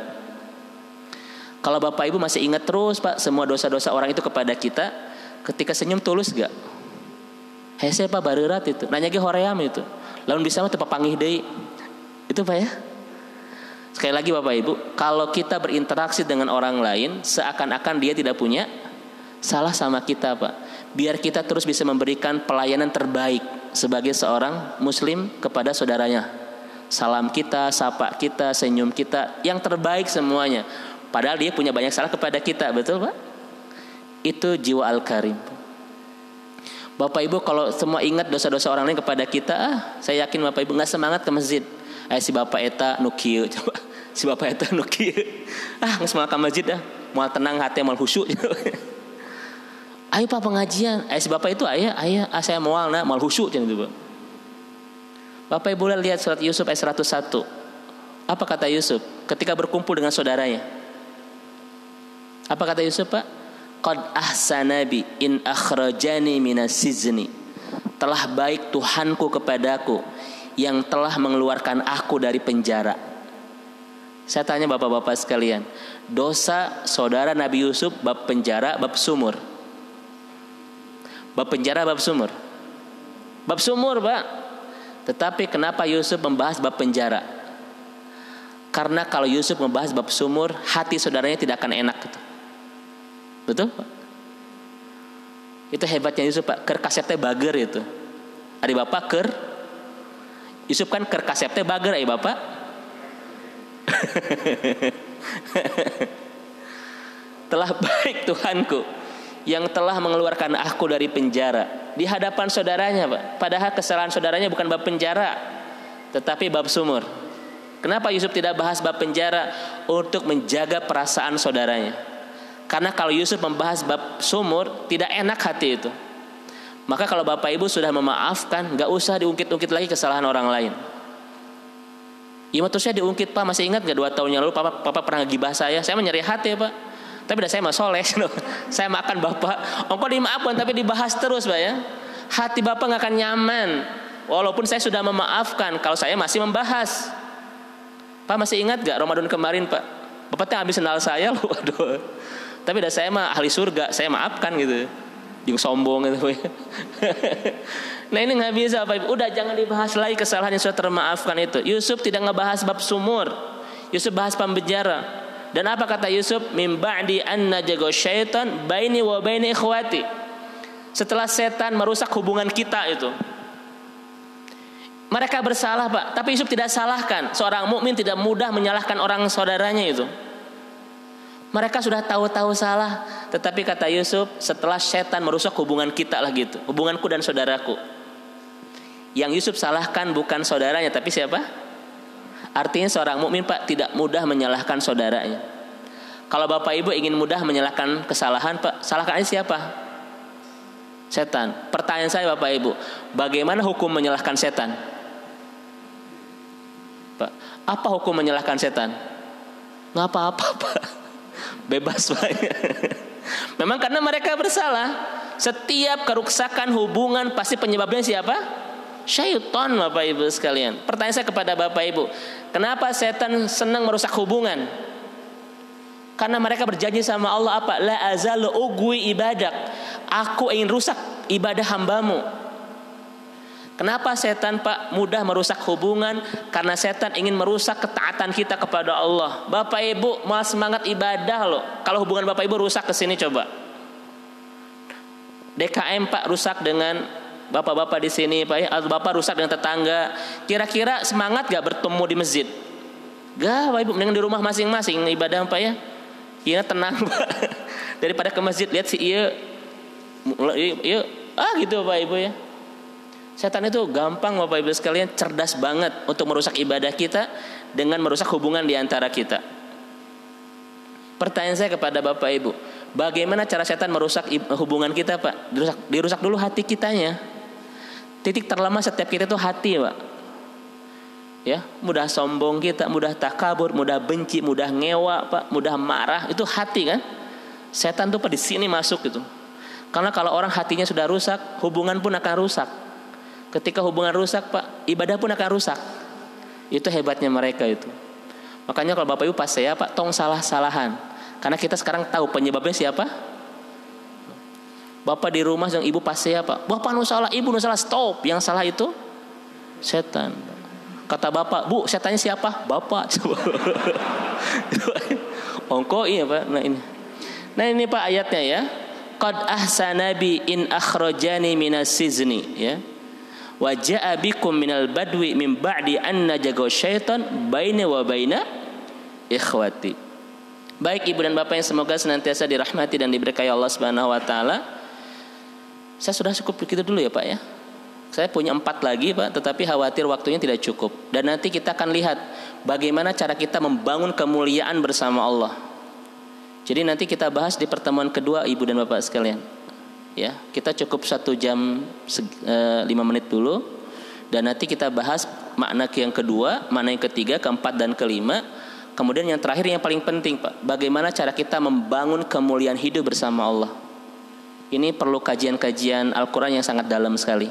Kalau Bapak Ibu masih ingat terus, Pak, semua dosa-dosa orang itu kepada kita, ketika senyum tulus gak? Hese, Pak, barerat itu. Nanya ge hoream itu. Lamun bisa mah teu papangih deui. Itu, Pak ya. Sekali lagi Bapak Ibu, kalau kita berinteraksi dengan orang lain, seakan-akan dia tidak punya salah sama kita, Pak. Biar kita terus bisa memberikan pelayanan terbaik sebagai seorang muslim kepada saudaranya. Salam kita, sapa kita, senyum kita, yang terbaik semuanya. Padahal dia punya banyak salah kepada kita, betul, Pak? Itu jiwa Al-Karim. Bapak Ibu kalau semua ingat dosa-dosa orang lain kepada kita, saya yakin Bapak Ibu nggak semangat ke masjid. Si Bapak eta nu kieu, coba. Si Bapak eta nu kieu. Nggak semangat ke masjid dah. Moal tenang hati, moal khusyuk. Ayo, Pak, pengajian. Si Bapak itu ayah saya moal khusyuk gitu, Pak. Bapak Ibu lihat surat Yusuf ayat 101. Apa kata Yusuf ketika berkumpul dengan saudaranya? Apa kata Yusuf, Pak? Qad ahsana bi in akhrajani minas sizni. Telah baik Tuhanku kepadaku yang telah mengeluarkan aku dari penjara. Saya tanya Bapak-bapak sekalian, dosa saudara Nabi Yusuf bab penjara, bab sumur? Bab penjara, bab sumur? Bab sumur, Pak. Tetapi kenapa Yusuf membahas bab penjara? Karena kalau Yusuf membahas bab sumur, hati saudaranya tidak akan enak gitu. Betul, Pak? Itu hebatnya Yusuf, Pak. Ker kasepnya bager itu. Ada Bapak ker Yusuf kan ker kasepnya bager, Bapak. Telah baik Tuhanku yang telah mengeluarkan aku dari penjara, di hadapan saudaranya, Pak. Padahal kesalahan saudaranya bukan bab penjara, tetapi bab sumur. Kenapa Yusuf tidak bahas bab penjara? Untuk menjaga perasaan saudaranya. Karena kalau Yusuf membahas bab sumur, tidak enak hati itu. Maka kalau Bapak Ibu sudah memaafkan, gak usah diungkit-ungkit lagi kesalahan orang lain. Ya terusnya diungkit, Pak, masih ingat gak 2 tahun yang lalu Papa pernah gibah saya menyeri hati ya Pak. Tapi dah saya mah soleh, saya makan Bapak. Engkau dimaafkan tapi dibahas terus Pak ya. Hati Bapak gak akan nyaman. Walaupun saya sudah memaafkan, kalau saya masih membahas. Pak masih ingat gak Ramadan kemarin Pak? Bapak tuh habis sendal saya loh, aduh. Tapi dah saya mah ahli surga, saya maafkan gitu. Yang sombong gitu. Nah ini nggak bisa Pak Ibu. Udah jangan dibahas lagi kesalahan yang sudah termaafkan itu. Yusuf tidak ngebahas bab sumur. Yusuf bahas penjara. Dan apa kata Yusuf? Min ba'di anna jago syaitan baini wa baini ikhwati. Setelah setan merusak hubungan kita itu. Mereka bersalah Pak, tapi Yusuf tidak salahkan. Seorang mukmin tidak mudah menyalahkan orang saudaranya itu. Mereka sudah tahu-tahu salah, tetapi kata Yusuf, setelah setan merusak hubungan kita lah gitu, hubunganku dan saudaraku. Yang Yusuf salahkan bukan saudaranya, tapi siapa? Artinya seorang mukmin Pak tidak mudah menyalahkan saudaranya. Kalau Bapak Ibu ingin mudah menyalahkan kesalahan Pak, salahkan aja siapa? Setan. Pertanyaan saya Bapak Ibu, bagaimana hukum menyalahkan setan? Pak, apa hukum menyalahkan setan? Nggak apa-apa Pak. Bebas Pak. Memang karena mereka bersalah. Setiap kerusakan hubungan pasti penyebabnya siapa? Syaitan Bapak Ibu sekalian. Pertanyaan saya kepada Bapak Ibu, kenapa setan senang merusak hubungan? Karena mereka berjanji sama Allah apa? La azalu ugwi ibadak. Aku ingin rusak ibadah hambamu. Kenapa setan Pak mudah merusak hubungan? Karena setan ingin merusak ketaatan kita kepada Allah. Bapak Ibu malah semangat ibadah loh. Kalau hubungan Bapak Ibu rusak ke sini coba. DKM Pak rusak dengan bapak-bapak di sini Pak ya. Atau Bapak rusak dengan tetangga. Kira-kira semangat gak bertemu di masjid? Gak Bapak Ibu, mending di rumah masing-masing ibadah Pak ya. Iya tenang Pak. Daripada ke masjid lihat si iya gitu Bapak Ibu ya. Setan itu gampang Bapak Ibu sekalian, cerdas banget untuk merusak ibadah kita dengan merusak hubungan di antara kita. Pertanyaan saya kepada Bapak Ibu, bagaimana cara setan merusak hubungan kita Pak? Dirusak dulu hati kitanya. Titik terlemah setiap kita itu hati Pak. Ya, mudah sombong kita, mudah takabur, mudah benci, mudah ngewa Pak, mudah marah, itu hati kan? Setan tuh Pak di sini masuk gitu. Karena kalau orang hatinya sudah rusak, hubungan pun akan rusak. Ketika hubungan rusak Pak, ibadah pun akan rusak. Itu hebatnya mereka itu. Makanya kalau Bapak Ibu pas saya Pak, tong salah-salahan. Karena kita sekarang tahu penyebabnya siapa. Bapak di rumah yang ibu pas saya Pak, Bapak nu salah, ibu nu salah, stop. Yang salah itu setan. Kata Bapak, Bu, setannya siapa? Bapak. Ongko iya Pak. Nah ini Pak ayatnya ya. Qad ahsana bi in akhrajani minas sizni ya. Wa ja'a bikum minal badwi min ba'di anna jago syaitan baina wa baina ikhwati. Baik Ibu dan Bapak yang semoga senantiasa dirahmati dan diberkahi Allah Subhanahu wa taala. Saya sudah cukup begitu dulu ya Pak ya. Saya punya 4 lagi Pak, tetapi khawatir waktunya tidak cukup. Dan nanti kita akan lihat bagaimana cara kita membangun kemuliaan bersama Allah. Jadi nanti kita bahas di pertemuan kedua Ibu dan Bapak sekalian. Ya, kita cukup 1 jam 5 menit dulu. Dan nanti kita bahas makna yang kedua, makna yang ketiga, keempat dan kelima. Kemudian yang terakhir yang paling penting Pak, bagaimana cara kita membangun kemuliaan hidup bersama Allah. Ini perlu kajian-kajian Al-Quran yang sangat dalam sekali.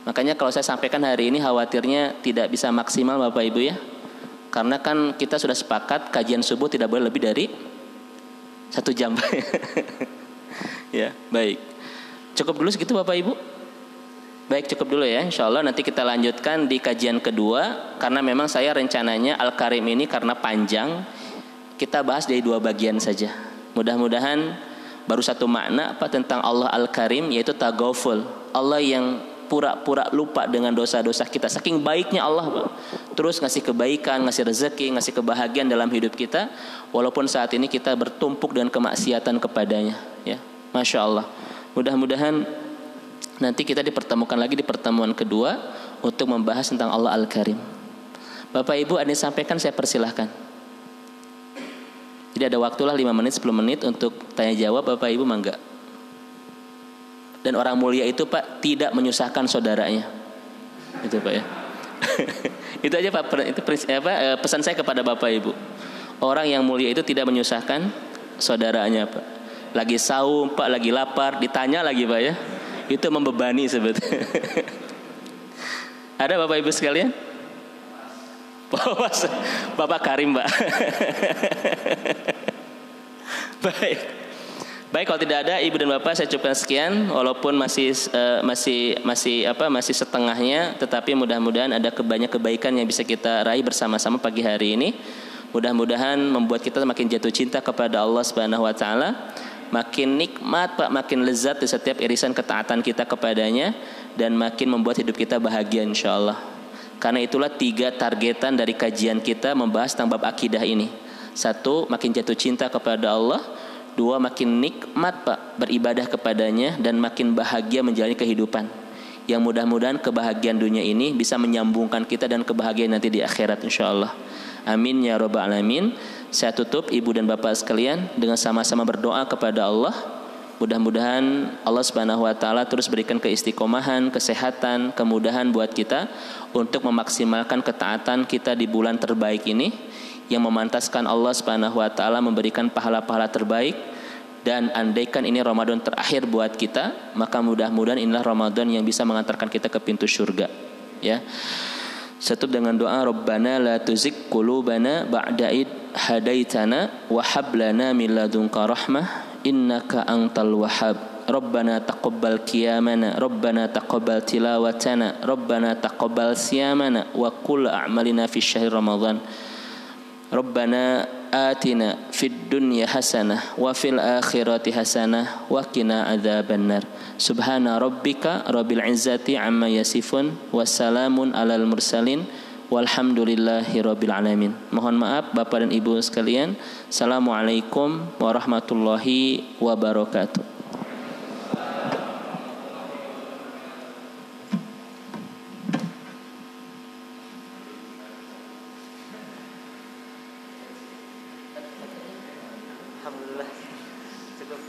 Makanya kalau saya sampaikan hari ini khawatirnya tidak bisa maksimal Bapak Ibu ya. Karena kan kita sudah sepakat kajian subuh tidak boleh lebih dari 1 jam. Ya, baik. Cukup dulu segitu Bapak Ibu. Baik, cukup dulu ya. Insya Allah nanti kita lanjutkan di kajian kedua. Karena memang saya rencananya Al-Karim ini karena panjang, kita bahas dari 2 bagian saja. Mudah-mudahan baru 1 makna Pak tentang Allah Al-Karim, yaitu taghaful. Allah yang pura-pura lupa dengan dosa-dosa kita. Saking baiknya Allah Pak, terus ngasih kebaikan, ngasih rezeki, ngasih kebahagiaan dalam hidup kita, walaupun saat ini kita bertumpuk dengan kemaksiatan kepadanya ya. Masya Allah. Mudah-mudahan nanti kita dipertemukan lagi di pertemuan kedua untuk membahas tentang Allah Al-Karim. Bapak Ibu ada yang sampaikan, saya persilahkan. Jadi ada waktulah 5 menit 10 menit untuk tanya jawab. Bapak Ibu mangga. Dan orang mulia itu Pak tidak menyusahkan saudaranya. Itu Pak ya. Itu aja Pak, itu pesan saya kepada Bapak Ibu. Orang yang mulia itu tidak menyusahkan saudaranya Pak. Lagi saum Pak, lagi lapar, ditanya lagi Pak ya. Itu membebani sebetulnya. Ada Bapak Ibu sekalian? Bapak Karim Pak. Baik, kalau tidak ada Ibu dan Bapak, saya cukupkan sekian. Walaupun masih setengahnya, tetapi mudah-mudahan ada banyak kebaikan yang bisa kita raih bersama-sama pagi hari ini. Mudah-mudahan membuat kita makin jatuh cinta kepada Allah Subhanahu wa taala, makin nikmat Pak, makin lezat di setiap irisan ketaatan kita kepadanya, dan makin membuat hidup kita bahagia insyaallah. Karena itulah 3 targetan dari kajian kita membahas tentang bab akidah ini. 1, makin jatuh cinta kepada Allah. 2, makin nikmat Pak beribadah kepadanya, dan makin bahagia menjalani kehidupan. Yang mudah-mudahan kebahagiaan dunia ini bisa menyambungkan kita dan kebahagiaan nanti di akhirat insyaallah. Amin ya rabbal alamin. Saya tutup Ibu dan Bapak sekalian dengan sama-sama berdoa kepada Allah. Mudah-mudahan Allah Subhanahu wa taala terus berikan keistiqomahan, kesehatan, kemudahan buat kita untuk memaksimalkan ketaatan kita di bulan terbaik ini, yang memantaskan Allah Subhanahu wa taala memberikan pahala-pahala terbaik. Dan andaikan ini Ramadan terakhir buat kita, maka mudah-mudahan inilah Ramadan yang bisa mengantarkan kita ke pintu surga. Ya. Tutup dengan doa, Rabbana la tuzigh qulubana ba'da id hadaitana wa hab lana min ladunka rahmah innaka antal wahhab. Rabbana taqabbal qiyamana, Rabbana taqabbal tilawatana, Rabbana taqabbal siyamana wa qul a'malina fi syahr Ramadan. Rabbana atina fid dunya hasanah wa fil akhirati hasanah wa qina adzabannar. Subhana rabbika rabbil izzati amma yasifun wassalamun alal mursalin walhamdulillahi rabbil alamin. Mohon maaf Bapak dan Ibu sekalian. Assalamualaikum warahmatullahi wabarakatuh. Alhamdulillah cukup.